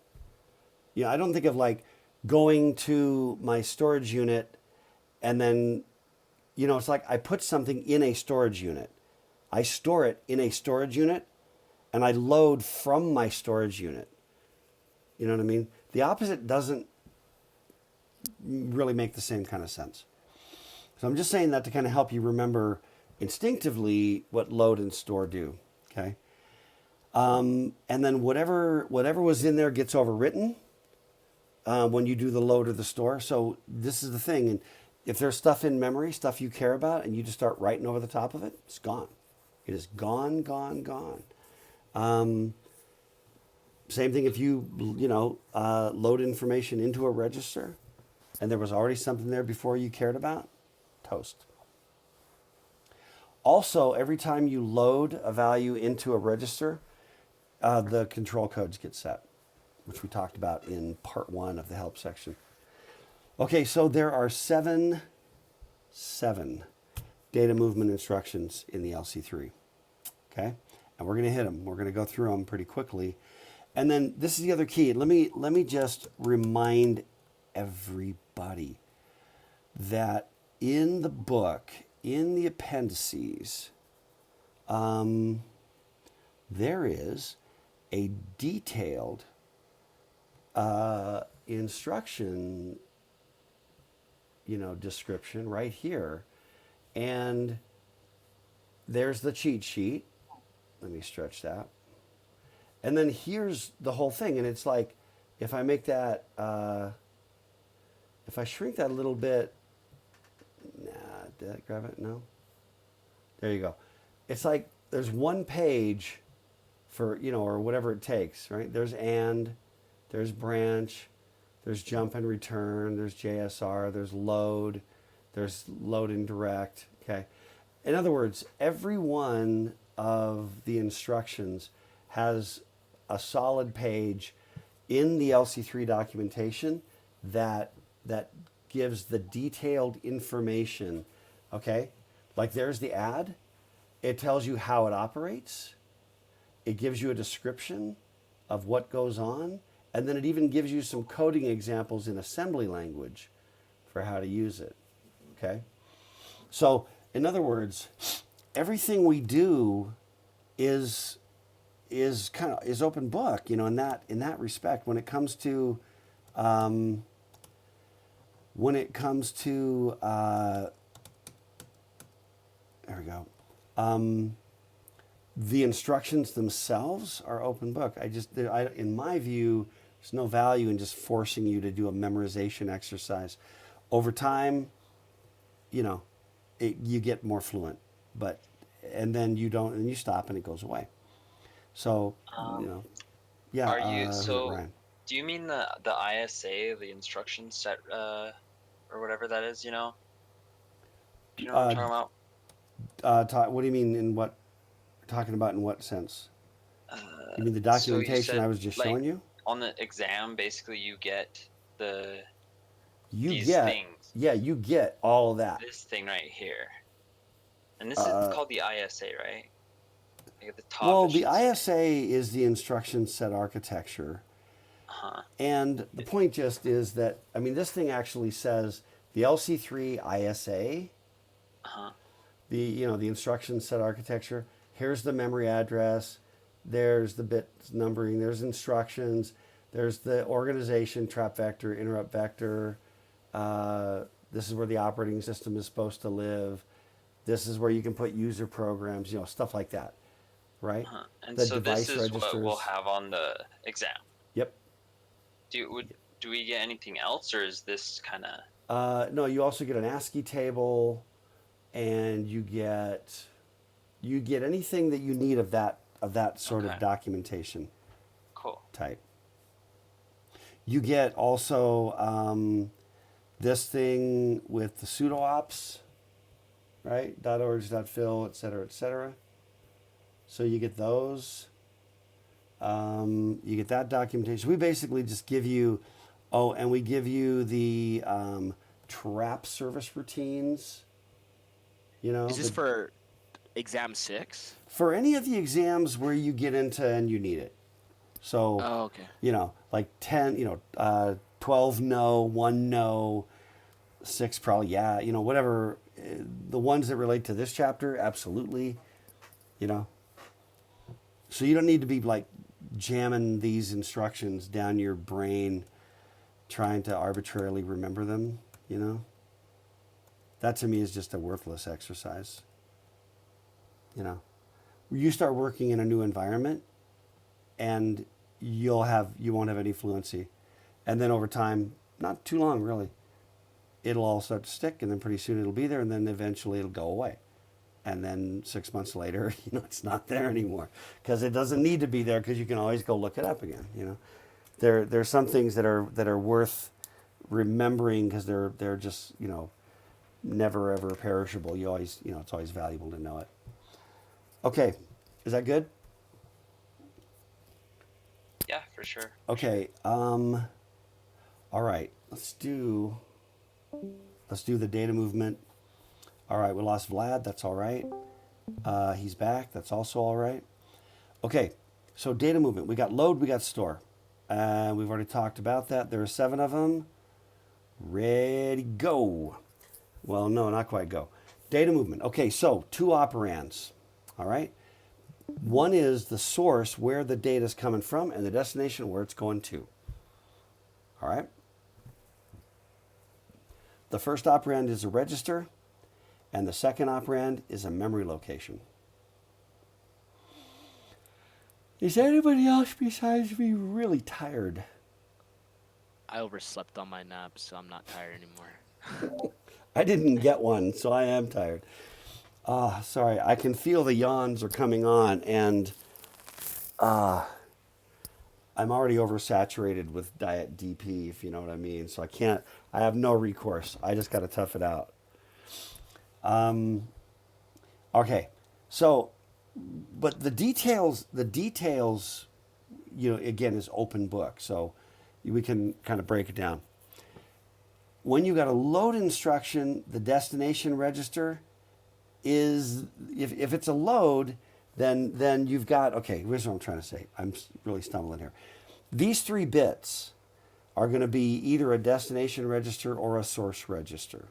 I don't think of like going to my storage unit and then, it's like I put something in a storage unit. I store it in a storage unit and I load from my storage unit. You know what I mean? The opposite doesn't really make the same kind of sense. So I'm just saying that to kind of help you remember instinctively what load and store do. Okay. And then whatever was in there gets overwritten when you do the load or the store. So this is the thing. And if there's stuff in memory, stuff you care about, and you just start writing over the top of it, it's gone. It is gone, gone, gone. Same thing if you load information into a register and there was already something there before you cared about, toast. Also, every time you load a value into a register, the control codes get set, which we talked about in part 1 of the help section. Okay, so there are seven data movement instructions in the LC3. Okay, and we're going to hit them. We're going to go through them pretty quickly. And then this is the other key. Let me just remind everybody that in the book, in the appendices, there is a detailed instruction, description right here. And there's the cheat sheet. Let me stretch that. And then here's the whole thing. And it's like, if I make that, if I shrink that a little bit, did I grab it? No. There you go. It's like there's one page for, or whatever it takes, right? There's and, there's branch, there's jump and return, there's JSR, there's load and direct, okay? In other words, every one of the instructions has a solid page in the LC3 documentation that gives the detailed information, okay? Like there's the add. It tells you how it operates. It gives you a description of what goes on. And then it even gives you some coding examples in assembly language for how to use it, okay? So, in other words, everything we do is open book, in that respect. When it comes to there we go. The instructions themselves are open book. In my view, there's no value in just forcing you to do a memorization exercise. Over time, you get more fluent, and then you don't, and you stop and it goes away. So, yeah. Are you Ryan. Do you mean the ISA, the instruction set, or whatever that is? Do you know what I'm talking about? What do you mean? In what? Talking about in what sense? You mean the documentation I was just showing you? On the exam, basically, you get these things. Yeah, you get all of that. This thing right here, and this is called the ISA, right? Like at the top. Well, the ISA is the instruction set architecture. And the point just is that, this thing actually says the LC3 ISA, the instruction set architecture. Here's the memory address. There's the bit numbering. There's instructions. There's the organization, trap vector, interrupt vector. This is where the operating system is supposed to live. This is where you can put user programs, stuff like that, right? And the so device this is registers. what we'll have on the exam. Yep. Do we get anything else, or is this kind of? No, you also get an ASCII table, and you get anything that you need of that sort of documentation. Cool. Type. You get also this thing with the pseudo ops, right? .org.fill, et cetera, et cetera. So you get those. You get that documentation. We basically just give you, and we give you the trap service routines. Is this for exam 6? For any of the exams where you get into and you need it. So, Oh, okay. like 10, 12 no, 1 no, 6 probably yeah, whatever. The ones that relate to this chapter, absolutely, So you don't need to be like jamming these instructions down your brain trying to arbitrarily remember them, That to me is just a worthless exercise. You start working in a new environment and you won't have any fluency. And then over time, not too long really, it'll all start to stick, and then pretty soon it'll be there, and then eventually it'll go away. And then 6 months later, it's not there anymore because it doesn't need to be there because you can always go look it up again. There's some things that are worth remembering because they're just never ever perishable. You always it's always valuable to know it. Okay, is that good? Yeah, for sure. Okay. All right. Let's do the data movement. All right, we lost Vlad. That's all right. He's back. That's also all right. Okay, so data movement. We got load, we got store. We've already talked about that. There are 7 of them. Ready, go. Well, no, not quite go. Data movement. Okay, so 2 operands. All right. One is the source where the data is coming from and the destination where it's going to. All right. The first operand is a register, and the second operand is a memory location. Is anybody else besides me really tired? I overslept on my nap, so I'm not tired anymore. I didn't get one, so I am tired. Sorry, I can feel the yawns are coming on, and I'm already oversaturated with Diet DP, if you know what I mean. So I have no recourse. I just got to tough it out. Okay, so, but the details, again, is open book. So we can kind of break it down. When you got a load instruction, the destination register is, if it's a load, then you've got, okay, here's what I'm trying to say. I'm really stumbling here. These 3 bits are going to be either a destination register or a source register,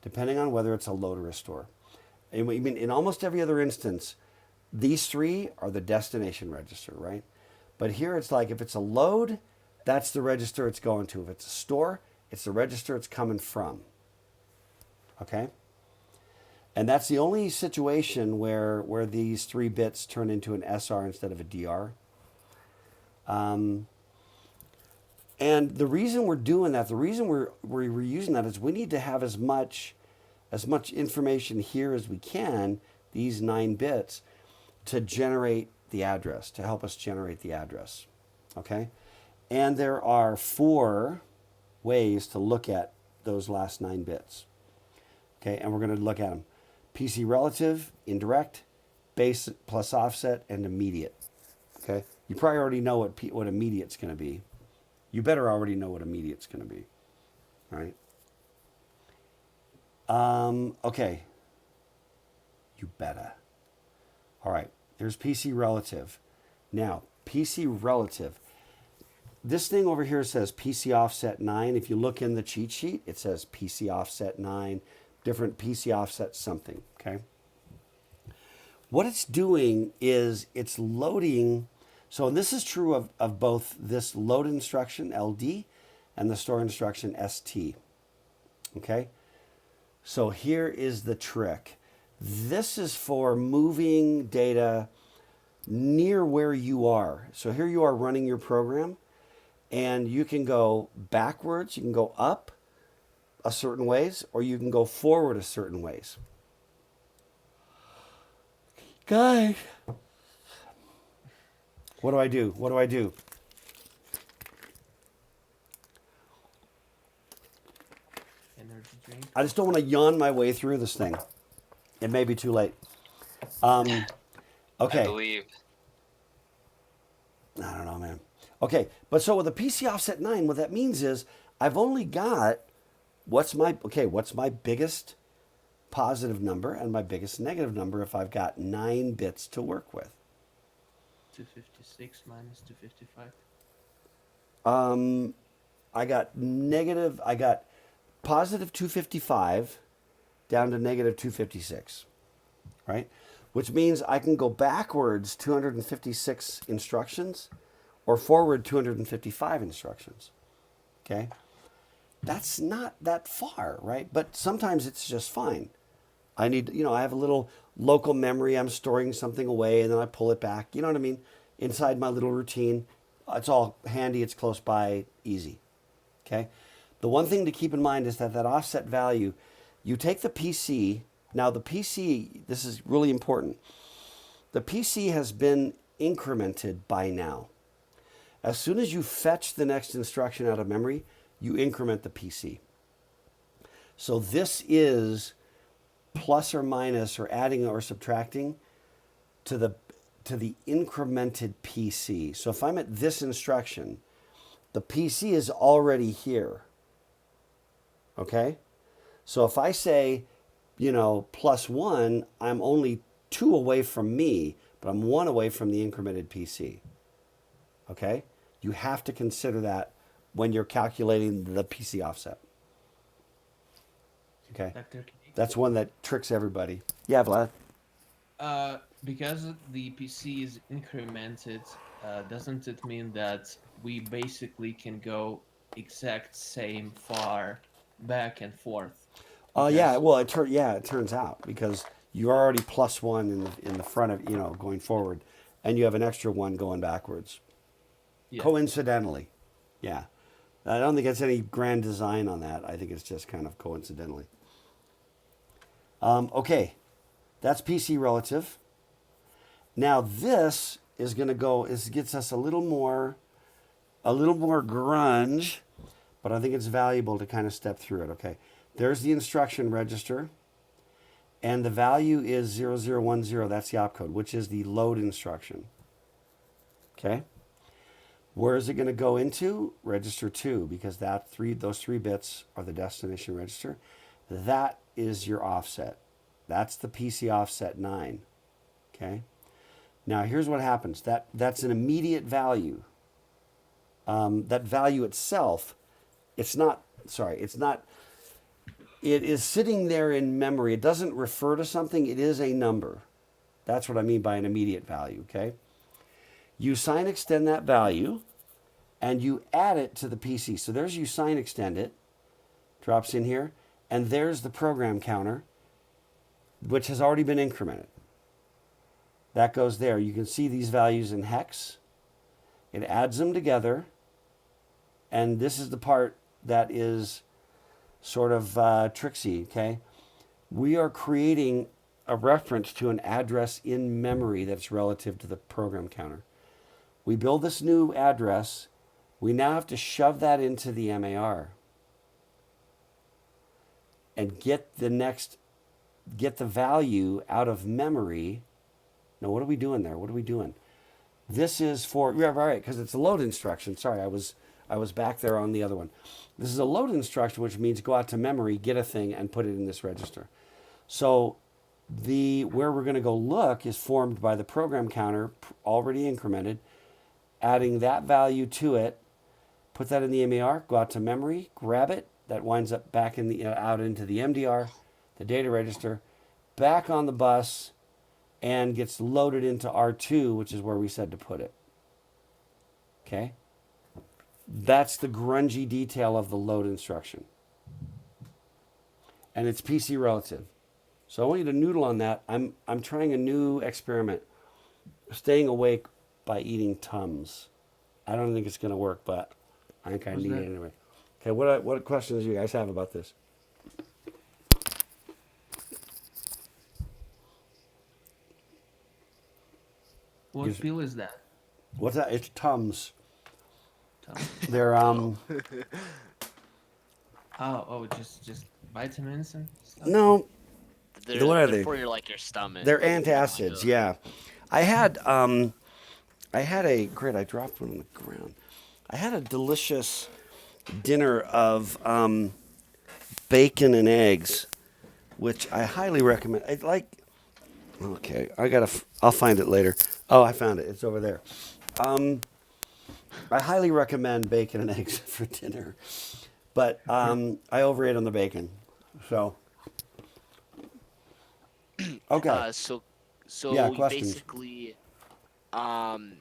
depending on whether it's a load or a store. I mean, in almost every other instance, these 3 are the destination register, right? But here it's like, if it's a load, that's the register it's going to. If it's a store, it's the register it's coming from. Okay? And that's the only situation where these 3 bits turn into an SR instead of a DR. And the reason we're doing that, the reason we're using that is we need to have as much information here as we can, these 9 bits, to generate the address, to help us generate the address. Okay? And there are 4 ways to look at those last 9 bits. Okay, and we're going to look at them. PC relative, indirect, base plus offset, and immediate. Okay, you probably already know what immediate's going to be. You better already know what immediate's going to be, right? Okay, you better. All right, there's PC relative. Now, PC relative. This thing over here says PC offset 9. If you look in the cheat sheet, it says PC offset 9, different PC offset something, okay? What it's doing is it's loading. So this is true of both this load instruction, LD, and the store instruction, ST, okay? So here is the trick. This is for moving data near where you are. So here you are running your program, and you can go backwards, you can go up a certain ways, or you can go forward a certain ways. Guys, what do I do? What do I do? Energy drink. I just don't want to yawn my way through this thing. It may be too late. I Okay. believe. I don't know, man. Okay, but so with a PC offset 9, what that means is I've only got what's my biggest positive number and my biggest negative number if I've got 9 bits to work with. 256 minus 255. I got positive 255 down to negative 256, right? Which means I can go backwards 256 instructions or forward 255 instructions, okay? That's not that far, right? But sometimes it's just fine. I have a little local memory. I'm storing something away and then I pull it back. You know what I mean? Inside my little routine. It's all handy. It's close by, easy. Okay? The one thing to keep in mind is that offset value, you take the PC. Now the PC, this is really important. The PC has been incremented by now. As soon as you fetch the next instruction out of memory, you increment the PC. So this is plus or minus or adding or subtracting to the incremented PC. So if I'm at this instruction, the PC is already here. Okay? So if I say, plus 1, I'm only 2 away from me, but I'm 1 away from the incremented PC. Okay? You have to consider that when you're calculating the PC offset. Okay? Dr. K? That's one that tricks everybody. Yeah, Vlad. Because the PC is incremented, doesn't it mean that we basically can go exact same far back and forth? Yeah. Well, it turns out because you're already plus 1 in the front of going forward, and you have an extra 1 going backwards. Yeah. Coincidentally, yeah. I don't think it's any grand design on that. I think it's just kind of coincidentally. Okay, that's PC relative. Now this is going to go. This gets us a little more grunge, but I think it's valuable to kind of step through it. Okay, there's the instruction register, and the value is 0010. That's the opcode, which is the load instruction. Okay, where is it going to go into? Register 2, because those 3 bits are the destination register. That is your offset. That's the PC offset 9. Okay. Now here's what happens. That's an immediate value. That value itself, it is sitting there in memory. It doesn't refer to something. It is a number. That's what I mean by an immediate value. Okay. You sign extend that value, and you add it to the PC. So there's you sign extend it, drops in here, and there's the program counter, which has already been incremented. That goes there. You can see these values in hex. It adds them together, and this is the part that is sort of tricksy, okay? We are creating a reference to an address in memory that's relative to the program counter. We build this new address. We now have to shove that into the MAR and get the value out of memory. Now, what are we doing there? What are we doing? This is for, yeah, right, because it's a load instruction. Sorry, I was back there on the other one. This is a load instruction, which means go out to memory, get a thing, and put it in this register. So where we're going to go look is formed by the program counter, already incremented, adding that value to it, put that in the MAR, go out to memory, grab it. That winds up back out into the MDR, the data register, back on the bus, and gets loaded into R2, which is where we said to put it. Okay? That's the grungy detail of the load instruction. And it's PC relative. So I want you to noodle on that. I'm trying a new experiment. Staying awake by eating Tums. I don't think it's going to work, but I think I need it anyway. Okay, what questions do you guys have about this? What pill is that? What's that? It's Tums. Tums. They're just vitamins and stuff? no. They're What are they're they? for your like your stomach. They're Like if you have, like, antacids. a- Yeah, I had a great. I dropped one on the ground. I had a delicious dinner of bacon and eggs, which I highly recommend. I like. Okay, I'll find it later. Oh, I found it. It's over there. I highly recommend bacon and eggs for dinner, but I overate on the bacon. So okay, so yeah, you questions. basically um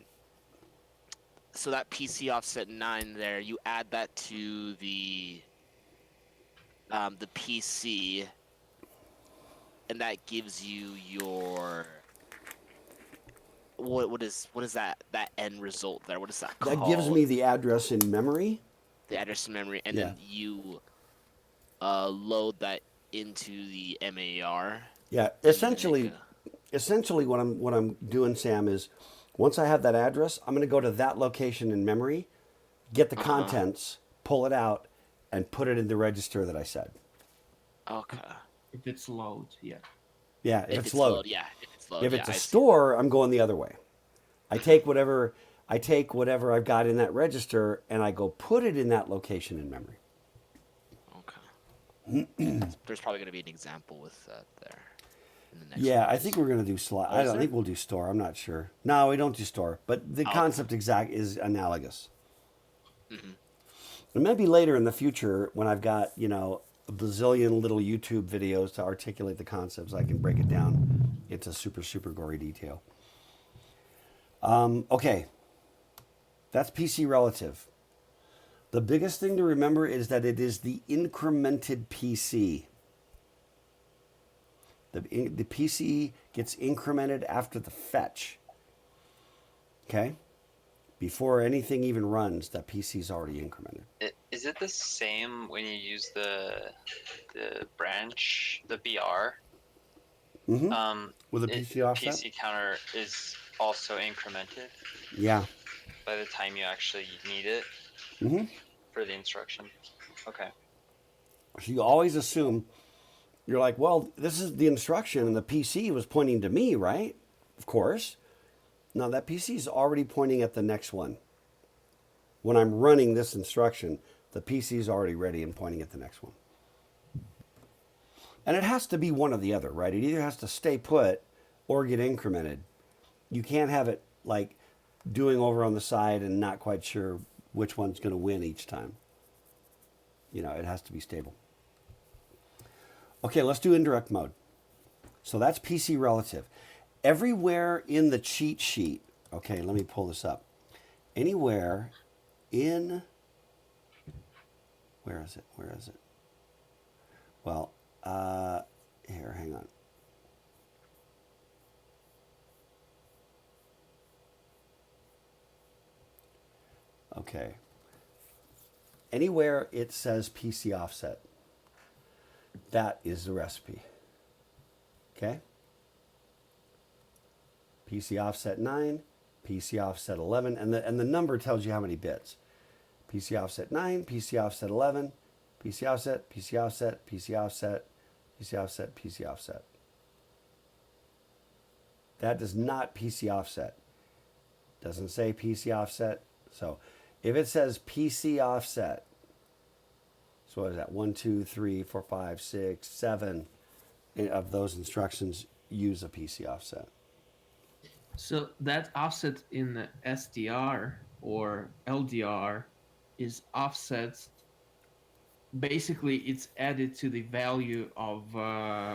so that PC offset 9 there, you add that to the PC, and that gives you your what is that end result there? What is that That gives me called? the address in memory. The address in memory, and Yeah, then you load that into the MAR, yeah. and then it Essentially, what I'm doing, Sam, is once I have that address, I'm going to go to that location in memory, get the uh-huh. contents, pull it out, and put it in the register that I said. Okay. If it's load, yeah. Yeah, if If it's it's load. load, yeah. If it's load, If yeah, it's a I see that. store, I'm going the other way. I take whatever I've got in that register and I go put it in that location in memory. Okay. There's probably going to be an example with that there in the next Yeah, I ones. think we're going to do slide. Oh, I is don't there? think we'll do store. I'm not sure. No, we don't do store, but the Oh, concept exact is analogous. hmm And maybe later in the future, when I've got a bazillion little YouTube videos to articulate the concepts, I can break it down into super gory detail. Okay, that's PC relative. The biggest thing to remember is that it is the incremented PC. The PC gets incremented after the fetch. Okay? Before anything even runs, that PC is already incremented. Is it the same when you use the branch, the BR? Mm-hmm. With a PC offset? PC counter is also incremented Yeah. by the time you actually need it Mm-hmm. for the instruction. Okay. So you always assume, you're like, well, this is the instruction and the PC was pointing to me, right? Of course. No, that PC is already pointing at the next one. When I'm running this instruction, the PC is already ready and pointing at the next one. And it has to be one or the other, right? It either has to stay put or get incremented. You can't have it like doing over on the side and not quite sure which one's going to win each time. It has to be stable. Okay, let's do indirect mode. So that's PC relative. Everywhere in the cheat sheet, okay, let me pull this up. Anywhere in, where is it? Well, here, hang on. Okay. Anywhere it says PC offset, that is the recipe. Okay? PC offset 9, PC offset 11, and the number tells you how many bits. PC offset 9, PC offset 11, PC offset, PC offset, PC offset, PC offset, PC offset. That does not PC offset. Doesn't say PC offset. So if it says PC offset, so what is that? 1, 2, 3, 4, 5, 6, 7 of those instructions use a PC offset. So that offset in the SDR or LDR is offset. Basically, it's added to the value of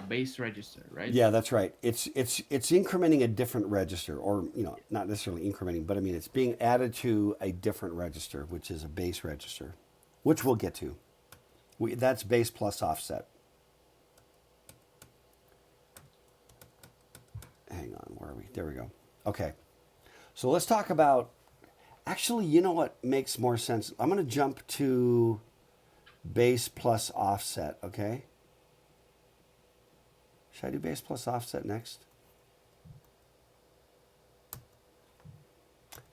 base register, right? Yeah, that's right. It's incrementing a different register, or not necessarily incrementing, but I mean it's being added to a different register, which is a base register, which we'll get to. That's base plus offset. Hang on, where are we? There we go. Okay, so let's talk about. Actually, you know what makes more sense? I'm going to jump to base plus offset. Okay. Should I do base plus offset next?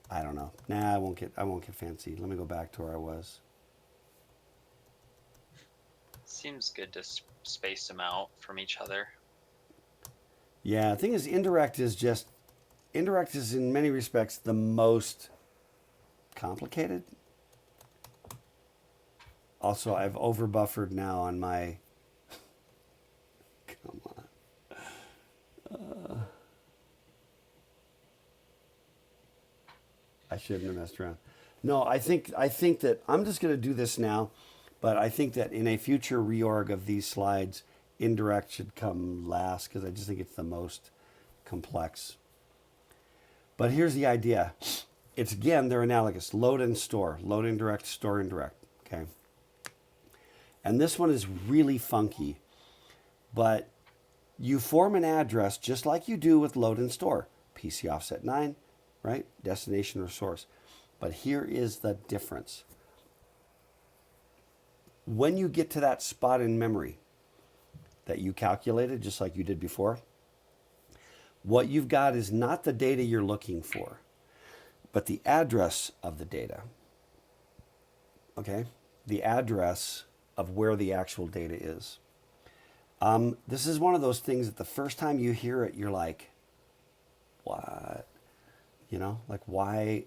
I don't know. Nah, I won't get fancy. Let me go back to where I was. Seems good to space them out from each other. Yeah, the thing is, indirect is in many respects the most complicated. Also, I've over buffered now on my, come on. I shouldn't have messed around. No, I think that I'm just going to do this now, but I think that in a future reorg of these slides, indirect should come last because I just think it's the most complex. But here's the idea. It's again, they're analogous. Load and store. Load indirect, store indirect. Okay. And this one is really funky, but you form an address just like you do with load and store. PC offset 9, right? Destination or source. But here is the difference. When you get to that spot in memory that you calculated, just like you did before, what you've got is not the data you're looking for, but the address of the data. Okay? The address of where the actual data is. This is one of those things that the first time you hear it, you're like, what? You know, like why,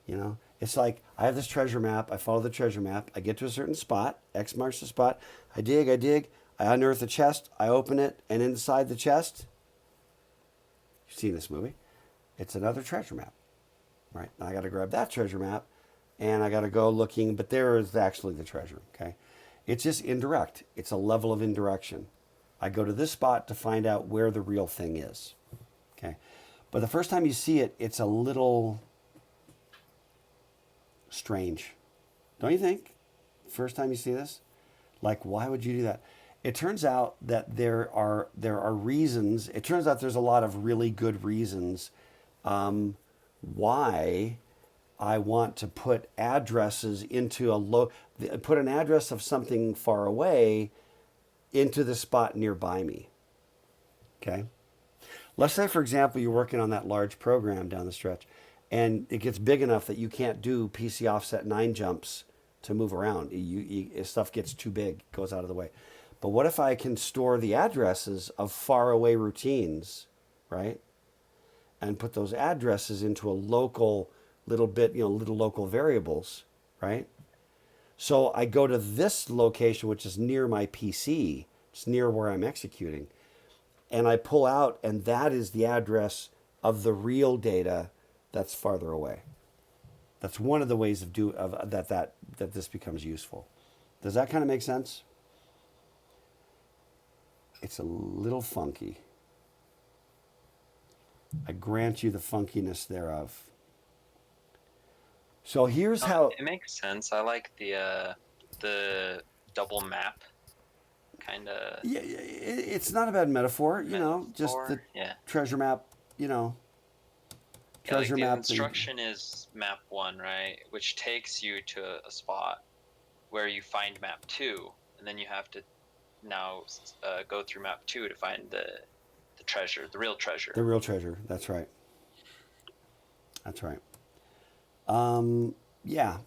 you know? It's like, I have this treasure map, I follow the treasure map, I get to a certain spot, X marks the spot, I dig, I unearth a chest, I open it, and inside the chest, you've seen this movie, it's another treasure map, right? I got to grab that treasure map, and I got to go looking, but there is actually the treasure, okay? It's just indirect. It's a level of indirection. I go to this spot to find out where the real thing is, okay? But the first time you see it, it's a little strange, don't you think? First time you see this, like, why would you do that? It turns out that there are reasons. It turns out there's a lot of really good reasons why I want to put addresses into put an address of something far away into the spot nearby me. Okay. Let's say, for example, you're working on that large program down the stretch, and it gets big enough that you can't do PC offset 9 jumps to move around. Stuff gets too big, goes out of the way. But what if I can store the addresses of faraway routines, right? And put those addresses into a local little bit, little local variables, right? So I go to this location, which is near my PC. It's near where I'm executing. And I pull out, and that is the address of the real data that's farther away. That's one of the ways that this becomes useful. Does that kind of make sense? It's a little funky. I grant you the funkiness thereof. So here's how it makes sense. I like the double map kind of. Yeah, it's not a bad metaphor, just the treasure map, treasure the map. instruction is map 1, right? Which takes you to a spot where you find map 2, and then you have to now go through map 2 to find the treasure, the real treasure. The real treasure. That's right. That's right. Yeah.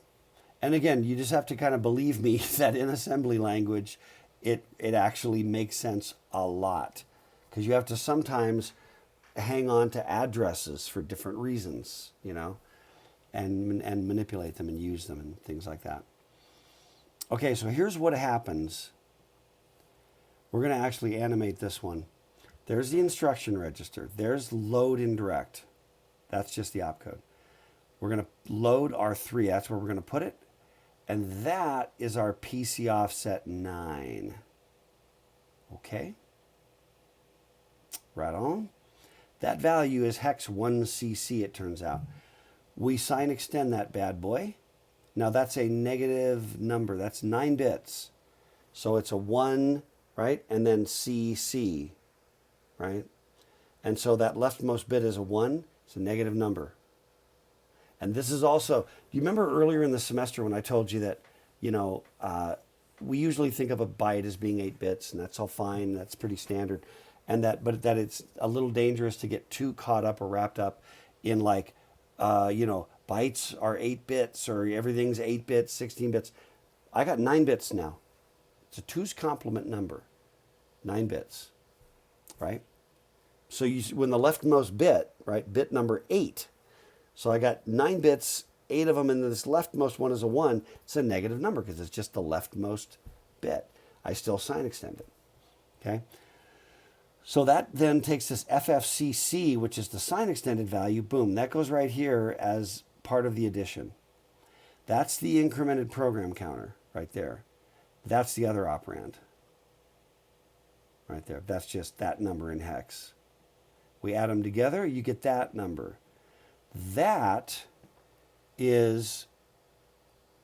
And again, you just have to kind of believe me that in assembly language, it actually makes sense a lot, because you have to sometimes hang on to addresses for different reasons, and manipulate them and use them and things like that. Okay, so here's what happens. We're going to actually animate this one. There's the instruction register. There's load indirect. That's just the opcode. We're going to load R3. That's where we're going to put it. And that is our PC offset 9. Okay. Right on. That value is hex 1cc, it turns out. We sign extend that bad boy. Now that's a negative number. That's 9 bits. So it's a 1, right? And then CC, right? And so that leftmost bit is a 1. It's a negative number. And this is also, do you remember earlier in the semester when I told you that, we usually think of a byte as being 8 bits, and that's all fine. That's pretty standard. But that it's a little dangerous to get too caught up or wrapped up in bytes are 8 bits or everything's 8 bits, 16 bits. I got 9 bits now. It's a 2's complement number, 9 bits, right? So when the leftmost bit, right, bit number 8. So I got 9 bits, 8 of them, and this leftmost one is a 1. It's a negative number because it's just the leftmost bit. I still sign extend it. Okay. So that then takes this FFCC, which is the sign extended value. Boom, that goes right here as part of the addition. That's the incremented program counter right there. That's the other operand right there. That's just that number in hex. We add them together, you get that number. That is,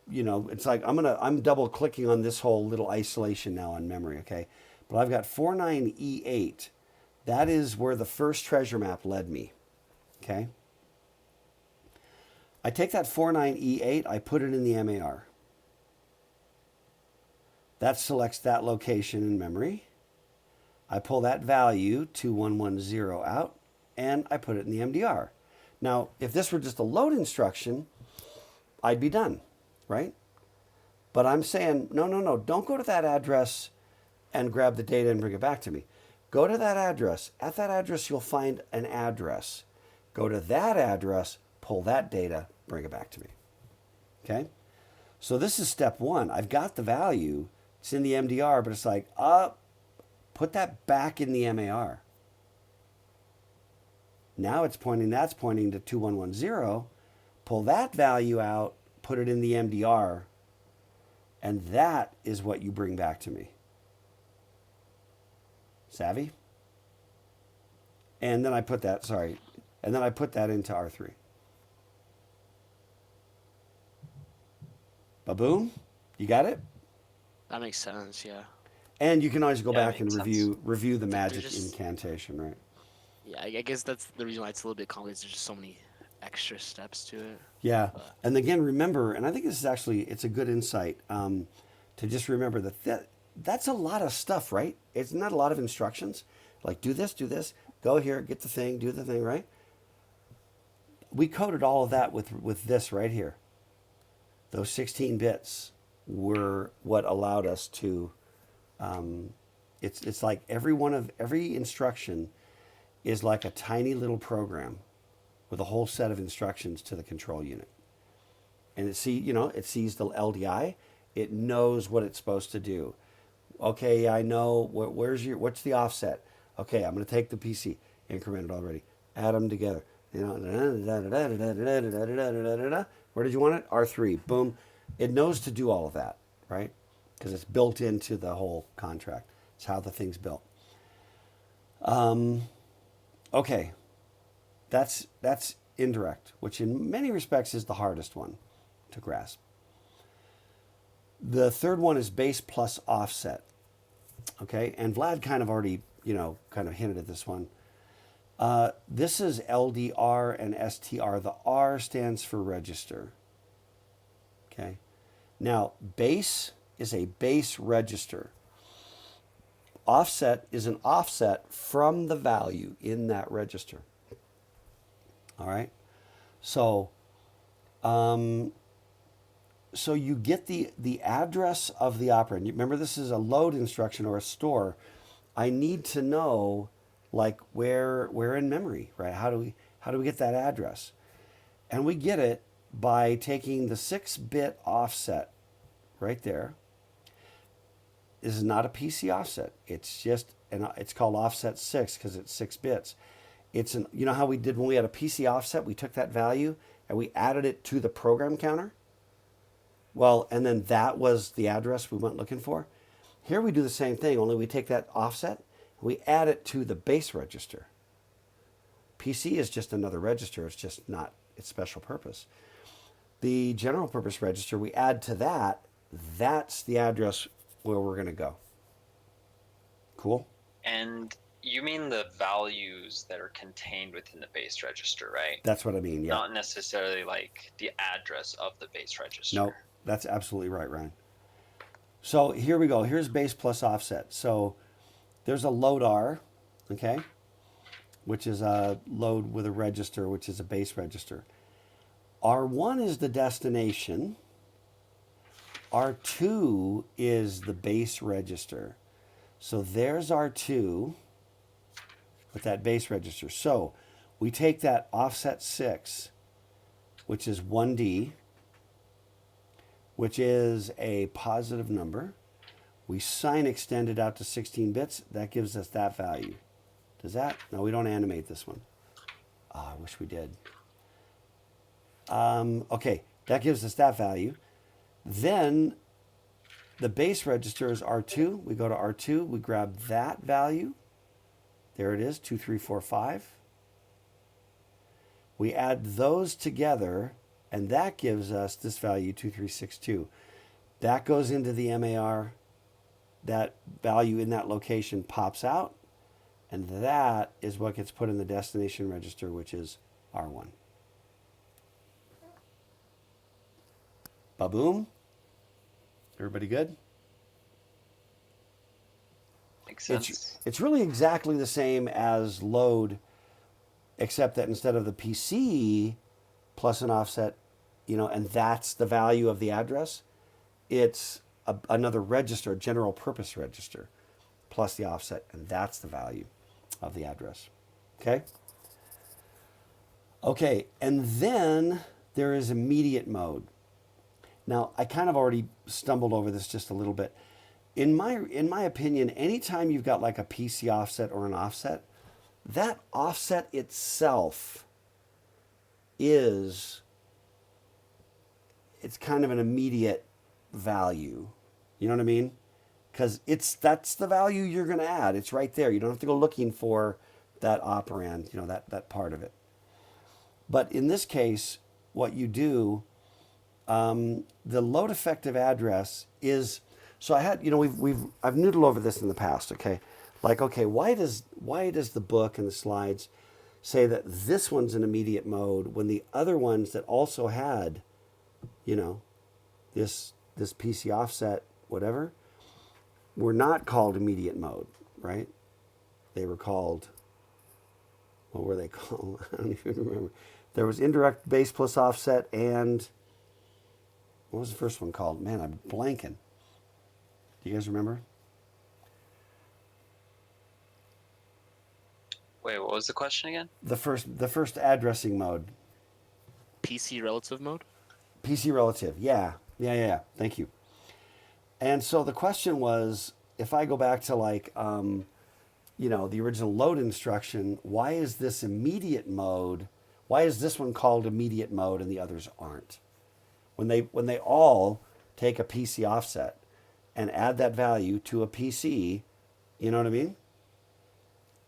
it's like I'm double clicking on this whole little isolation now on memory, okay? But I've got 49E8. That is where the first treasure map led me, okay? I take that 49E8, I put it in the MAR. That selects that location in memory. I pull that value 2110 out, and I put it in the MDR. Now, if this were just a load instruction, I'd be done, right? But I'm saying, no, don't go to that address and grab the data and bring it back to me. Go to that address. At that address, you'll find an address. Go to that address, pull that data, bring it back to me. Okay? So this is step 1. I've got the value. It's in the MDR, but it's like, put that back in the MAR. Now that's pointing to 2110. Pull that value out, put it in the MDR, and that is what you bring back to me. Savvy? And then I put that into R3. Ba-boom? You got it? That makes sense, yeah. And you can always go back and makes review the magic just- incantation, right? Yeah, I guess that's the reason why it's a little bit complicated. There's just so many extra steps to it. Yeah. And again, remember, and I think this is actually, it's a good insight to just remember that's a lot of stuff, right? It's not a lot of instructions. Like, do this, go here, get the thing, do the thing, right? We coded all of that with this right here. Those 16 bits were what allowed us to, it's like every instruction is like a tiny little program with a whole set of instructions to the control unit. And it sees the LDI. It knows what it's supposed to do. Okay, I know what's the offset? Okay, I'm going to take the PC, incremented already, add them together. Where did you want it? R3. Boom. It knows to do all of that, right? Because it's built into the whole contract. It's how the thing's built. Okay, that's indirect, which in many respects is the hardest one to grasp. The third one is base plus offset. Okay, and Vlad kind of already, kind of hinted at this one. This is LDR and STR. The R stands for register. Okay, now base is a base register. Offset is an offset from the value in that register. All right, so you get the address of the operand. Remember, this is a load instruction or a store. I need to know, like, where in memory, right? How do we get that address? And we get it by taking the 6-bit offset right there. This is not a PC offset. It's just it's called offset 6 because it's 6 bits. It's how we did when we had a PC offset, we took that value and we added it to the program counter. Well, and then that was the address we went looking for. Here we do the same thing, only we take that offset, we add it to the base register. PC is just another register. It's just not its special purpose. The general purpose register, we add to that. That's the address where we're going to go. Cool? And you mean the values that are contained within the base register, right? That's what I mean, yeah. Not necessarily like the address of the base register. No, that's absolutely right, Ryan. So here we go. Here's base plus offset. So there's a load R, okay, which is a load with a register, which is a base register. R1 is the destination. R2 is the base register. So there's R2, with that base register. So we take that offset 6, which is 1D, which is a positive number. We sign extend it out to 16 bits. That gives us that value. Does that? No, we don't animate this one. Oh, I wish we did. Okay, that gives us that value. Then the base register is R2. We go to R2. We grab that value. There it is, 2, 3, 4, 5. We add those together, and that gives us this value, 2362. That goes into the MAR. That value in that location pops out, and that is what gets put in the destination register, which is R1. Ba-boom. Everybody good? Makes sense. It's really exactly the same as load, except that instead of the PC plus an offset, and that's the value of the address, it's another register, a general purpose register, plus the offset, and that's the value of the address. Okay? Okay, and then there is immediate mode. Now, I kind of already stumbled over this just a little bit. In my opinion, anytime you've got like a PC offset or an offset, that offset itself it's kind of an immediate value. You know what I mean? Because that's the value you're going to add. It's right there. You don't have to go looking for that operand, that part of it. But in this case, what you do, the load effective address is, so I had, I've noodled over this in the past, okay? Like, okay, why does the book and the slides say that this one's in immediate mode when the other ones that also had, this PC offset, whatever, were not called immediate mode, right? They were called, what were they called? I don't even remember. There was indirect base plus offset and, what was the first one called? Man, I'm blanking. Do you guys remember? Wait, what was the question again? The first addressing mode. PC relative mode? PC relative, yeah. Thank you. And so the question was, if I go back to the original load instruction, why is this immediate mode? Why is this one called immediate mode and the others aren't? When they all take a PC offset and add that value to a PC, you know what I mean?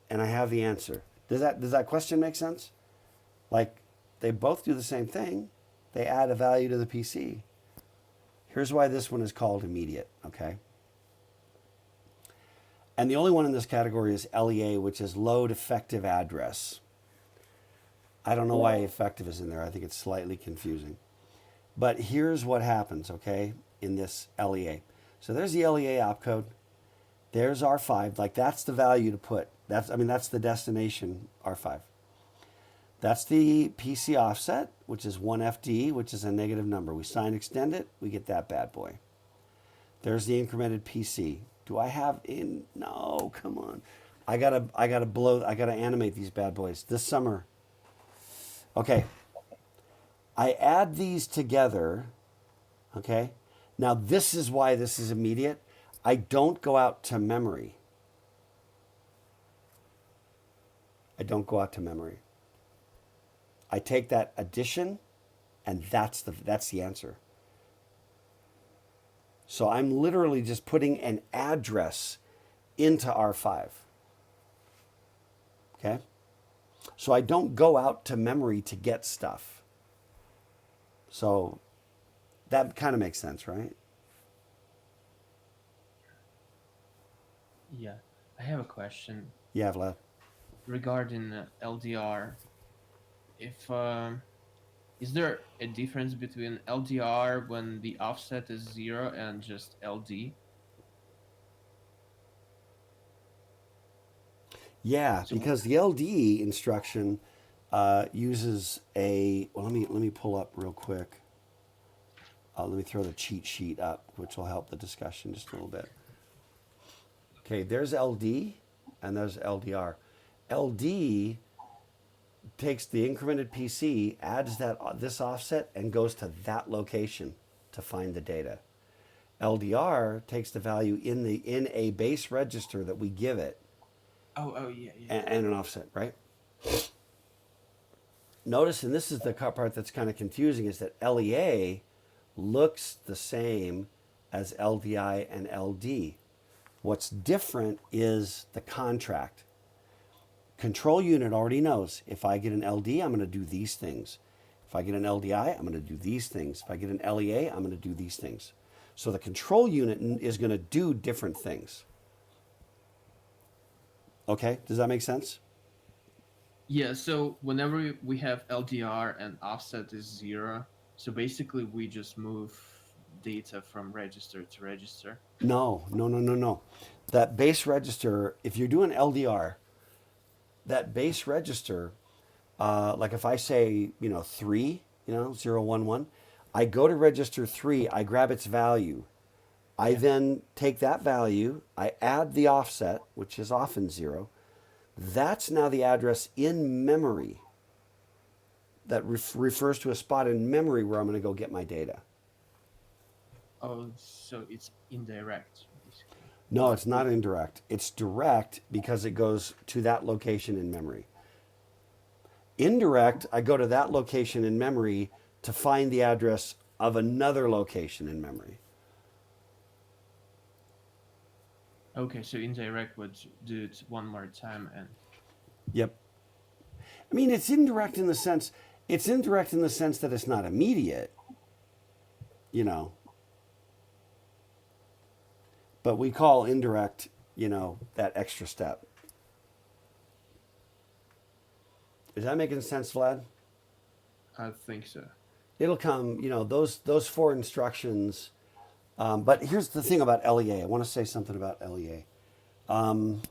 And I have the answer. Does that question make sense? Like, they both do the same thing. They add a value to the PC. Here's why this one is called immediate, okay? And the only one in this category is LEA, which is load effective address. I don't know why effective is in there. I think it's slightly confusing. But here's what happens, okay, in this LEA. So there's the LEA opcode. There's R5. Like, that's the value to put. That's the destination R5. That's the PC offset, which is 1FD, which is a negative number. We sign extend it, we get that bad boy. There's the incremented PC. Do I have in? No, come on. I gotta animate these bad boys this summer. Okay. I add these together. Okay. Now this is why this is immediate. I don't go out to memory. I take that addition, and that's the answer. So I'm literally just putting an address into R5. Okay? So I don't go out to memory to get stuff. So that kind of makes sense, right? Yeah, I have a question Yeah, Vlad. regarding LDR. Is there a difference between LDR when the offset is 0 and just LD? Yeah, because the LD instruction uses a. Well, let me pull up real quick. Let me throw the cheat sheet up, which will help the discussion just a little bit. Okay, there's LD and there's LDR. LD takes the incremented PC, adds this offset, and goes to that location to find the data. LDR takes the value in a base register that we give it, Oh, yeah. and an offset, right? Notice, and this is the part that's kind of confusing, is that LEA looks the same as LDI and LD. What's different is the contract. Control unit already knows if I get an LD, I'm going to do these things. If I get an LDI, I'm going to do these things. If I get an LEA, I'm going to do these things. So the control unit is going to do different things. Okay, does that make sense? Yeah, so whenever we have LDR and offset is 0, so basically we just move data from register to register. No. That base register, if you're doing LDR, that base register, like if I say, 3, 0, 1, 1, I go to register 3, I grab its value. I then take that value, I add the offset, which is often 0. That's now the address in memory that refers to a spot in memory where I'm going to go get my data. Oh, so it's indirect, basically. No, it's not indirect. It's direct because it goes to that location in memory. Indirect, I go to that location in memory to find the address of another location in memory. Okay, so indirect would do it one more time and... Yep. I mean, it's indirect in the sense that it's not immediate, But we call indirect, that extra step. Is that making sense, Vlad? I think so. It'll come, those 4 instructions. But here's the thing about LEA. I want to say something about LEA. What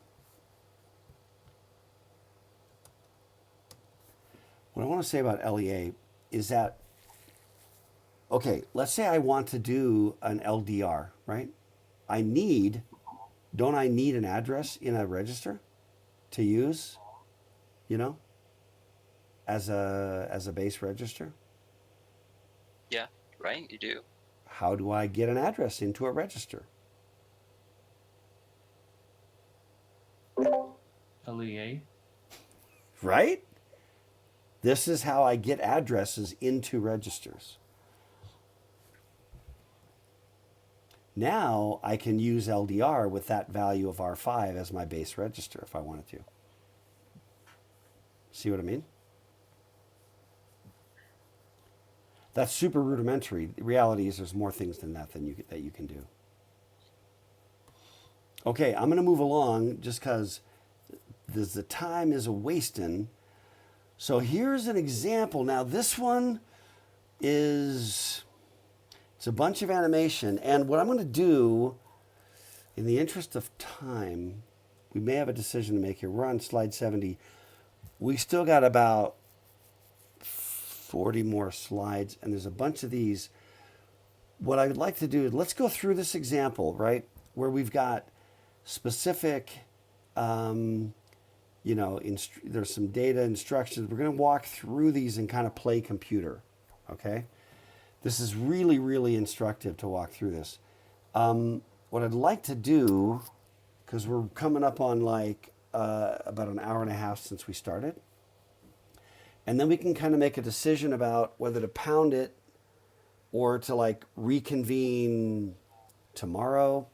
I want to say about LEA is that, okay, let's say I want to do an LDR, right? Don't I need an address in a register to use, as a base register? Yeah, right, you do. How do I get an address into a register? LEA? Right? This is how I get addresses into registers. Now I can use LDR with that value of R5 as my base register if I wanted to. See what I mean? That's super rudimentary. The reality is there's more things than that you can do. Okay, I'm going to move along just because the time is a-wasting. So here's an example. Now this one it's a bunch of animation. And what I'm going to do, in the interest of time, we may have a decision to make here. We're on slide 70. We still got about 40 more slides, and there's a bunch of these. What I would like to do is let's go through this example, right, where we've got specific, there's some data instructions. We're going to walk through these and kind of play computer, okay? This is really, really instructive to walk through this. What I'd like to do, because we're coming up on about an hour and a half since we started, and then we can kind of make a decision about whether to pound it or to reconvene tomorrow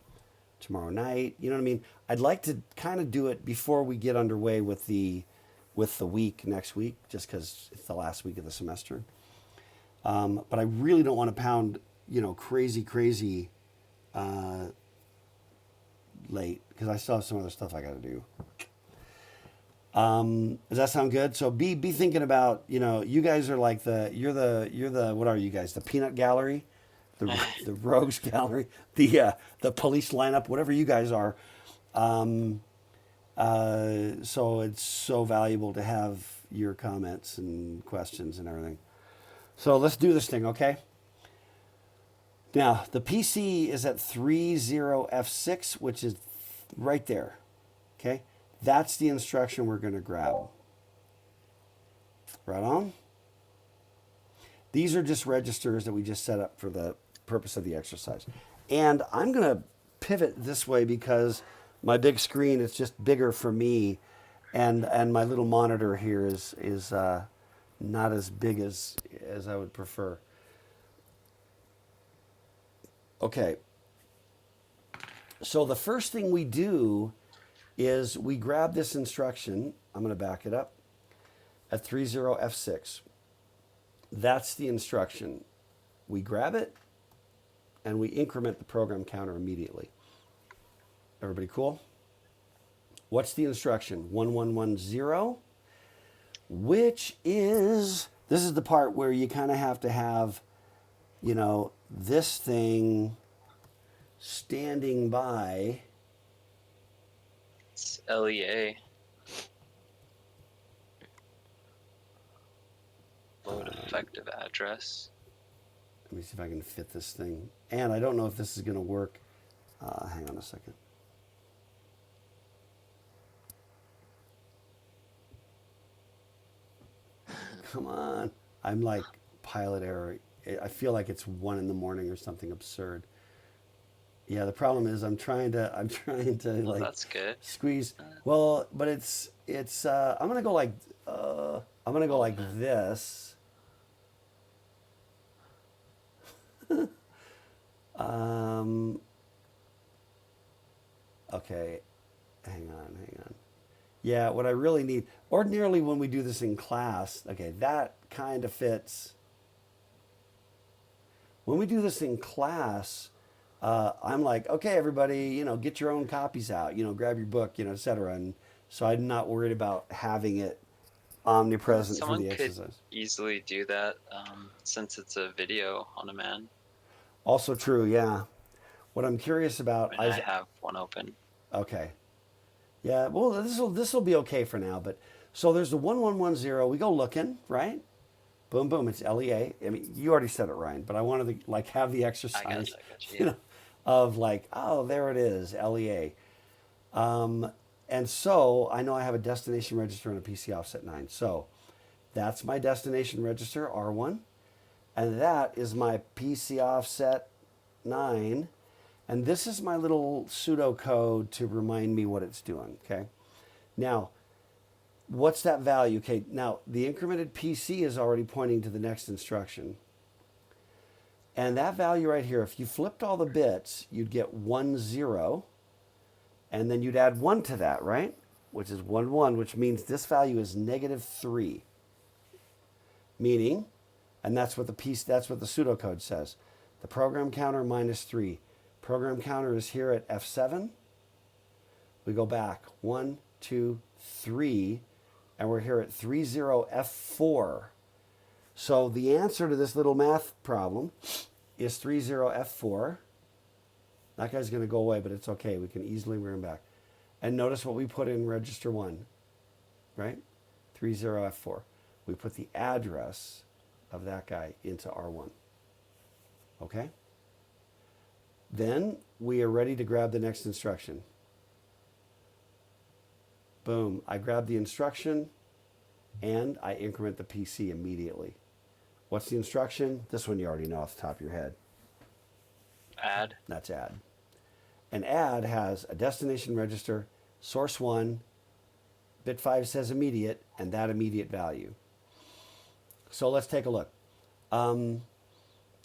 night. You know what I mean? I'd like to kind of do it before we get underway with the week next week, just because it's the last week of the semester. But I really don't want to pound, crazy late, because I still have some other stuff I got to do. Does that sound good? So be thinking about, you guys are like you're the what are you guys? The peanut gallery, the rogues gallery, the police lineup, whatever you guys are. So it's so valuable to have your comments and questions and everything. So let's do this thing, okay? Now, the PC is at 30F6, which is right there, okay? That's the instruction we're going to grab. Right on? These are just registers that we just set up for the purpose of the exercise. And I'm going to pivot this way because my big screen is just bigger for me, and my little monitor here is not as big as I would prefer. Okay. So the first thing we do is we grab this instruction. I'm going to back it up at 30F6. That's the instruction. We grab it and we increment the program counter immediately. Everybody cool? What's the instruction? 1110, which is, this is the part where you kind of have to have, you know, this thing standing by. It's LEA. Load effective address. Let me see if I can fit this thing. And I don't know if this is going to work. Hang on a second. Come on. I'm like pilot error. I feel like it's 1 a.m. or something absurd. Yeah, the problem is I'm trying to like That's good. squeeze. Well, but it's I'm gonna go like this. Okay, hang on. Yeah, what I really need, ordinarily when we do this in class, okay, that kind of fits. When we do this in class, I'm like, okay, everybody, you know, get your own copies out, you know, grab your book, you know, etc. And so I'm not worried about having it omnipresent for the Someone could exercise. easily do that since it's a video on demand. Also true, yeah. What I'm curious about, I have one open. okay, yeah. Well, this will be okay for now. But so there's the 1110. We go looking, right? Boom, boom. It's LEA. I mean, you already said it, Ryan. But I wanted to like have the exercise, I got you. you know, of like, oh, there it is, LEA. And so I know I have a destination register and a PC offset 9. So that's my destination register, R1. And that is my PC offset 9. And this is my little pseudocode to remind me what it's doing, okay? Now, what's that value? Okay, now the incremented PC is already pointing to the next instruction. And that value right here, if you flipped all the bits, you'd get 1, 0. And then you'd add 1 to that, right? Which is 1, 1, which means this value is -3. Meaning, and that's what the pseudocode says. The program counter -3. Program counter is here at F7. We go back 1, 2, 3, and we're here at 30F4. So the answer to this little math problem is 30F4. That guy's going to go away, but it's okay. We can easily bring him back. And notice what we put in register 1, right? 30F4. We put the address of that guy into R1. Okay? Then we are ready to grab the next instruction. Boom. I grab the instruction and I increment the PC immediately. What's the instruction? This one you already know off the top of your head. Add. That's add. And add has a destination register, source 1, bit 5 says immediate, and that immediate value. So let's take a look. I'm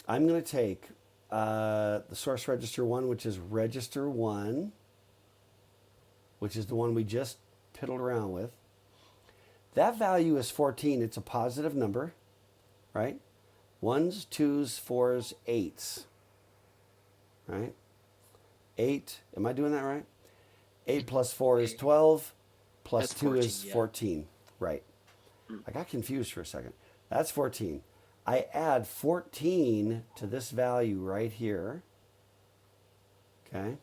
going to take the source register 1, which is register 1, which is the one we just piddled around with. That value is 14. It's a positive number, right? 1s, 2s, 4s, 8s. Right? 8, am I doing that right? 8 plus 4 is 12, plus That's 2 14, is yeah. 14. Right. I got confused for a second. That's 14. I add 14 to this value right here. Okay.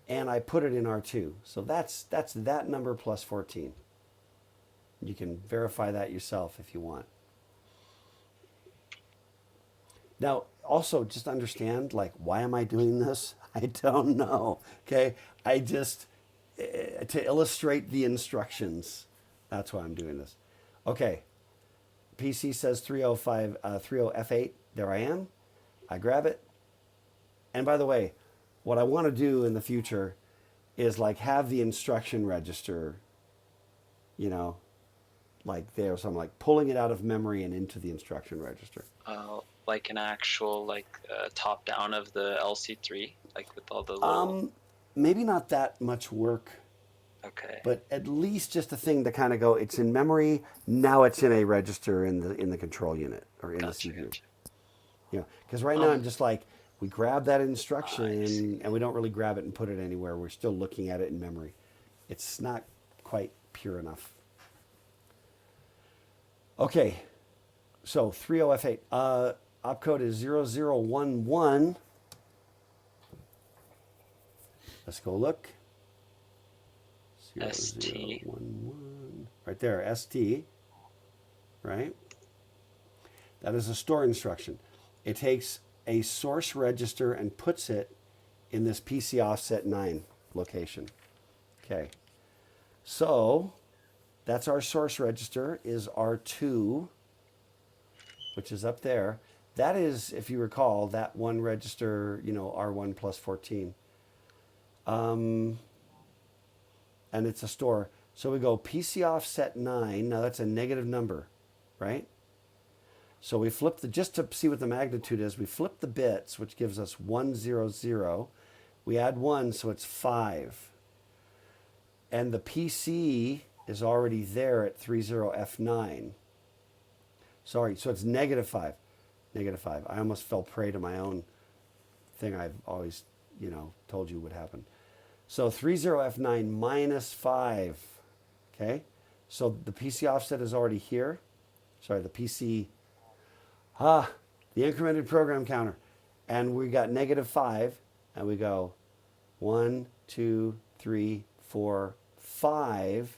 And I put it in R2. So that's that number plus 14. You can verify that yourself if you want. Now, also just understand, like, why am I doing this? I don't know. Okay. I just, to illustrate the instructions. That's why I'm doing this. Okay. PC says 30 F8. There I am. I grab it. And by the way, what I want to do in the future is like have the instruction register, you know, like there. So I'm like pulling it out of memory and into the instruction register. Like an actual top down of the LC3, like with all the little. Maybe not that much work. Okay. But at least just a thing to kind of go. It's in memory. Now it's in a register in the control unit or in the CPU. Gotcha. You know, because right now I'm just like we grab that instruction and we don't really grab it and put it anywhere. We're still looking at it in memory. It's not quite pure enough. Okay, so 30F8. Opcode is 0011. Let's go look. ST. 0011. Right there, ST. Right? That is a store instruction. It takes a source register and puts it in this PC offset 9 location. Okay. So that's our source register is R2, which is up there. That is, if you recall, that one register, you know, R1 plus 14. And it's a store. So we go PC offset 9. Now that's a negative number, right? So we flip just to see what the magnitude is, we flip the bits, which gives us 100. We add 1, so it's 5. And the PC is already there at 30F9. Sorry, so it's negative 5. Negative 5. I almost fell prey to my own thing I've always, you know, told you would happen. So 30F9 minus 5. Okay? So the PC offset is already here. Sorry, the PC... the incremented program counter. And we got negative 5. And we go 1, 2, 3, 4, 5.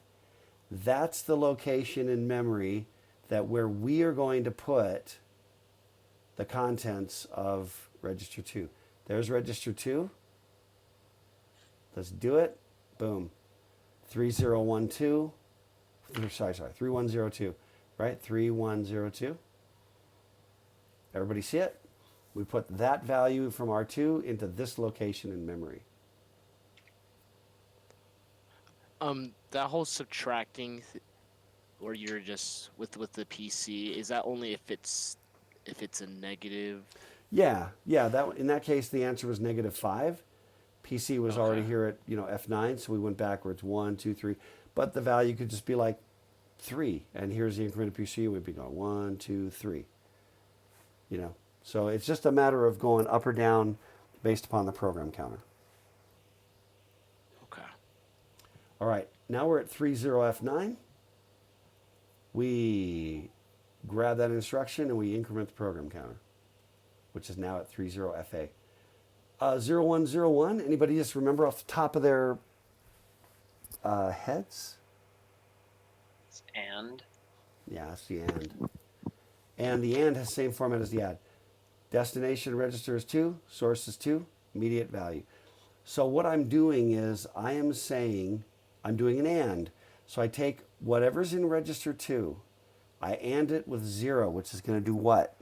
That's the location in memory that where we are going to put the contents of register 2. There's register 2. Let's do it. Boom. 3012. Sorry, 3102. Right? 3102. Everybody see it? We put that value from R2 into this location in memory. That whole subtracting, where you're just with the PC, is that only if it's a negative? Yeah. That in that case, the answer was negative 5. PC was already here at F9, so we went backwards 1, 2, 3. But the value could just be like 3, and here's the incremented PC. We'd be going 1, 2, 3. So it's just a matter of going up or down based upon the program counter. Okay. All right, now we're at 30F9. We grab that instruction and we increment the program counter, which is now at 30FA. 0101, anybody just remember off the top of their heads? It's and. Yeah, it's the and. And the and has the same format as the add. Destination register is 2, source is 2, immediate value. So what I'm doing is I am saying, I'm doing an and. So I take whatever's in register 2, I and it with 0, which is going to do what?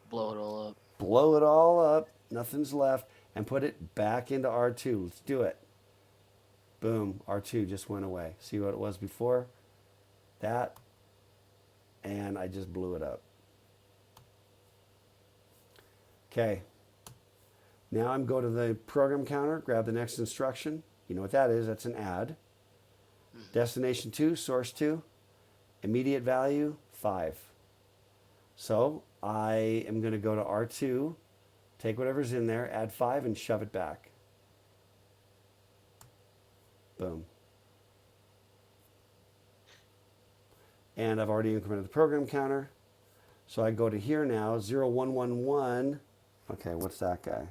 Blow it all up. Blow it all up, nothing's left, and put it back into R2. Let's do it. Boom, R2 just went away. See what it was before? That. And I just blew it up. Okay. Now I'm going to the program counter, grab the next instruction. You know what that is? That's an add. Destination 2, source 2, immediate value 5. So I am going to go to R2, take whatever's in there, add 5, and shove it back. Boom. And I've already incremented the program counter. So I go to here now, 0111. Okay, what's that guy?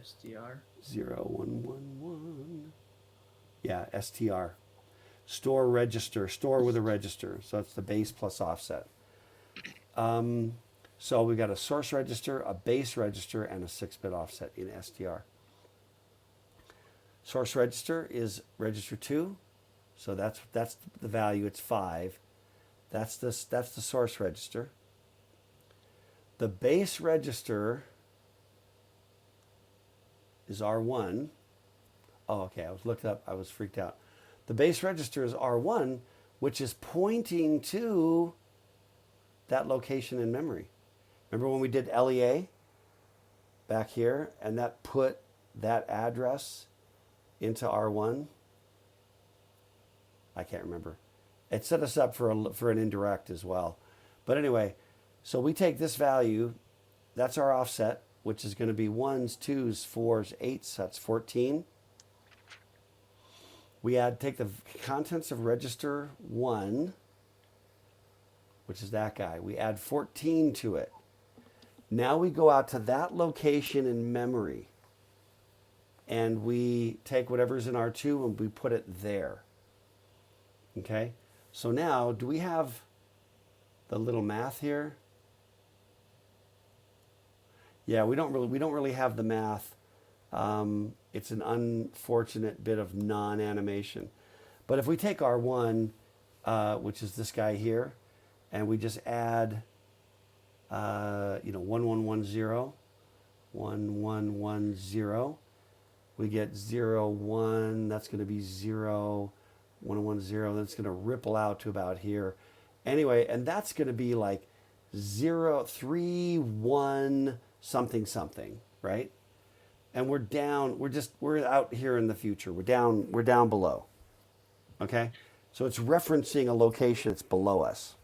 STR. 0111. Yeah, STR. Store register, store with a register. So it's the base plus offset. So we've got a source register, a base register, and a 6-bit offset in STR. Source register is register 2. So that's the value. It's 5. That's the source register. The base register is R1. Oh, okay. I was looked up. I was freaked out. The base register is R1, which is pointing to that location in memory. Remember when we did LEA back here, and that put that address into R1? I can't remember. It set us up for an indirect as well. But anyway, so we take this value, that's our offset, which is going to be 1s, 2s, 4s, 8s, that's 14. We take the contents of register 1, which is that guy. We add 14 to it. Now we go out to that location in memory, and we take whatever's in R2 and we put it there. Okay? So now, do we have the little math here? Yeah, we don't really have the math. It's an unfortunate bit of non-animation. But if we take R1, which is this guy here, and we just add 1110, 1110, we get 0, 1, that's going to be 0, 110, that's going to ripple out to about here. Anyway, and that's going to be like 0, 3, 1, something, something, right? And we're down, we're out here in the future. We're down below. Okay? So it's referencing a location that's below us.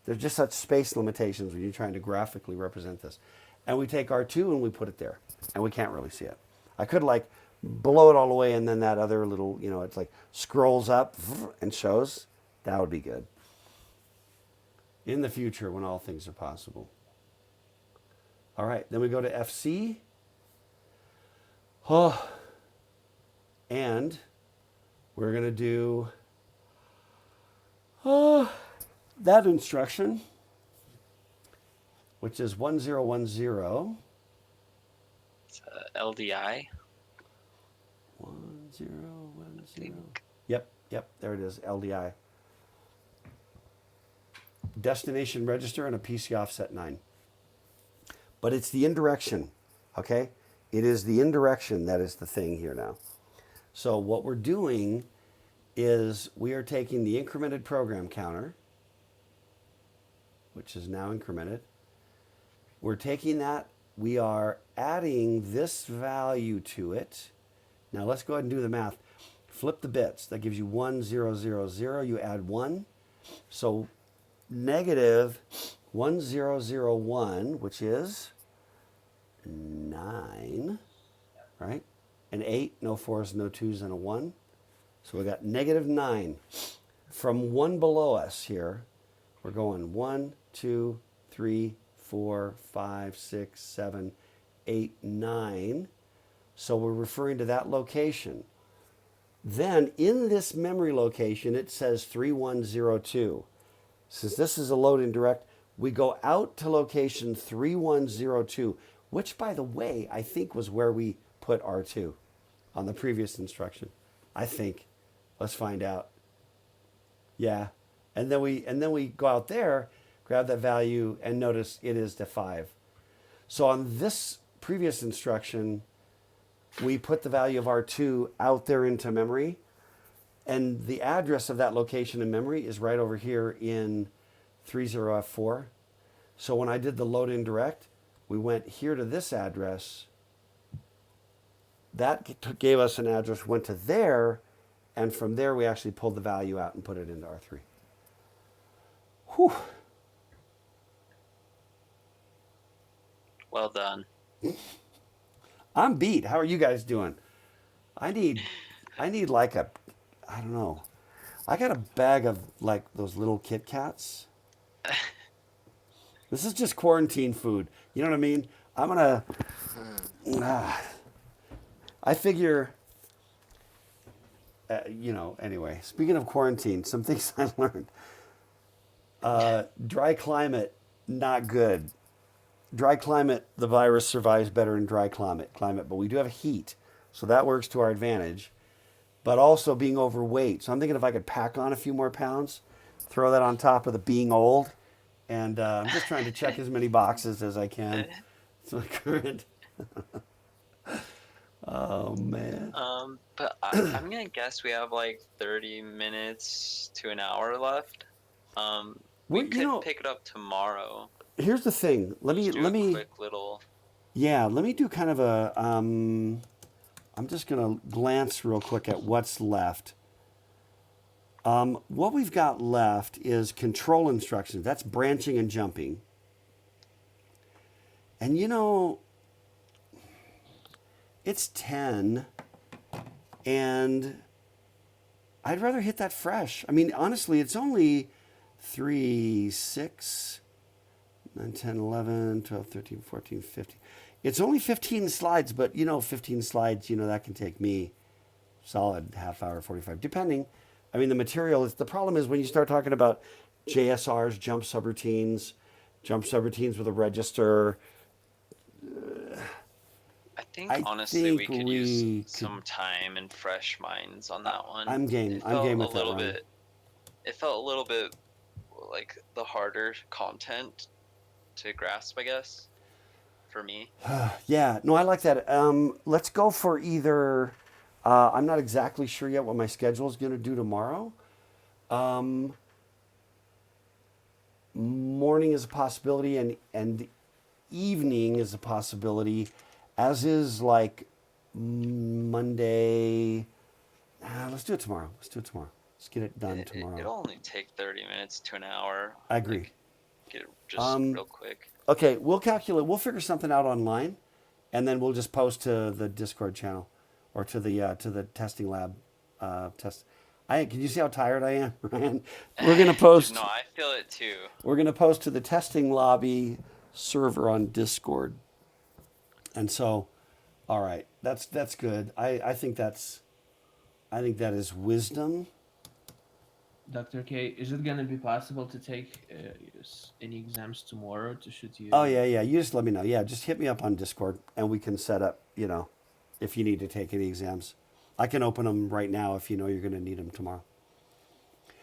There's just such space limitations when you're trying to graphically represent this. And we take R2 and we put it there. And we can't really see it. I could like blow it all away and then that other little, it's like scrolls up and shows. That would be good. In the future when all things are possible. All right, then we go to FC. Oh, and we're going to do that instruction, which is 1010. It's LDI. 1010. Yep, there it is, LDI. Destination register and a PC offset 9. But it's the indirection, okay? It is the indirection that is the thing here now. So what we're doing is we are taking the incremented program counter, which is now incremented. We're taking that, we are adding this value to it. Now let's go ahead and do the math. Flip the bits. That gives you 1, 0, 0, 0. You add 1. So negative 1001, which is 9, right? An 8, no 4s, no 2s, and a 1. So we got negative 9. From one below us here, we're going 1, 2, 3, 4, 5, 6, 7, 8, 9. So we're referring to that location. Then in this memory location, it says 3102. Since this is a load indirect, we go out to location 3102, which, by the way, I think was where we put R2 on the previous instruction. I think. Let's find out. Yeah. And then we go out there, grab that value, and notice it is to 5. So on this previous instruction, we put the value of R2 out there into memory, and the address of that location in memory is right over here in 30F4. So when I did the load indirect, we went here to this address. That gave us an address, went to there, and from there we actually pulled the value out and put it into R3. Whew. Well done. I'm beat. How are you guys doing? I need like a, I don't know. I got a bag of like those little Kit Kats. This is just quarantine food. You know what I mean? I'm gonna. I figure. Anyway. Speaking of quarantine, some things I learned. Dry climate, not good. Dry climate, the virus survives better in dry climate, but we do have heat. So that works to our advantage. But also being overweight. So I'm thinking if I could pack on a few more pounds, throw that on top of the being old. And I'm just trying to check as many boxes as I can. It's my current. Oh, man. But I'm gonna guess we have like 30 minutes to an hour left. We Well, could pick it up tomorrow. Here's the thing. Let Just do me a quick little. Yeah, let me do kind of a. I'm just gonna glance real quick at what's left. What we've got left is control instructions. That's branching and jumping. And it's 10, and I'd rather hit that fresh. I mean, honestly, it's only 3, 6, 9, 10, 11, 12, 13, 14, 15. It's only 15 slides, but 15 slides, that can take me solid half hour, 45, depending. I mean, the material is, the problem is when you start talking about JSRs, jump subroutines with a register. I think honestly we could use some time and fresh minds on that one. I'm game. I'm game with that one. It felt a little bit like the harder content to grasp, I guess, for me. Yeah, no, I like that. Let's go for either. I'm not exactly sure yet what my schedule is going to do tomorrow. Morning is a possibility, and evening is a possibility, as is like Monday. Let's do it tomorrow. Let's get it done tomorrow. It'll only take 30 minutes to an hour. I agree. Like, get it just real quick. Okay, we'll calculate. We'll figure something out online, and then we'll just post to the Discord channel or to the testing lab test. Can you see how tired I am, Ryan? We're gonna post. No, I feel it too. We're gonna post to the testing lobby server on Discord, and so, all right, that's good. I think that is wisdom. Dr. K, is it going to be possible to take any exams tomorrow to shoot you? Oh, yeah. You just let me know. Yeah, just hit me up on Discord, and we can set up, if you need to take any exams. I can open them right now if you're going to need them tomorrow.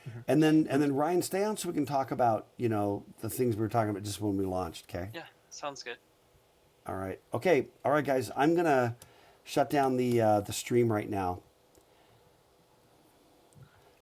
Mm-hmm. And then Ryan, stay on so we can talk about, the things we were talking about just when we launched, okay? Yeah, sounds good. All right. Okay. All right, guys. I'm going to shut down the stream right now.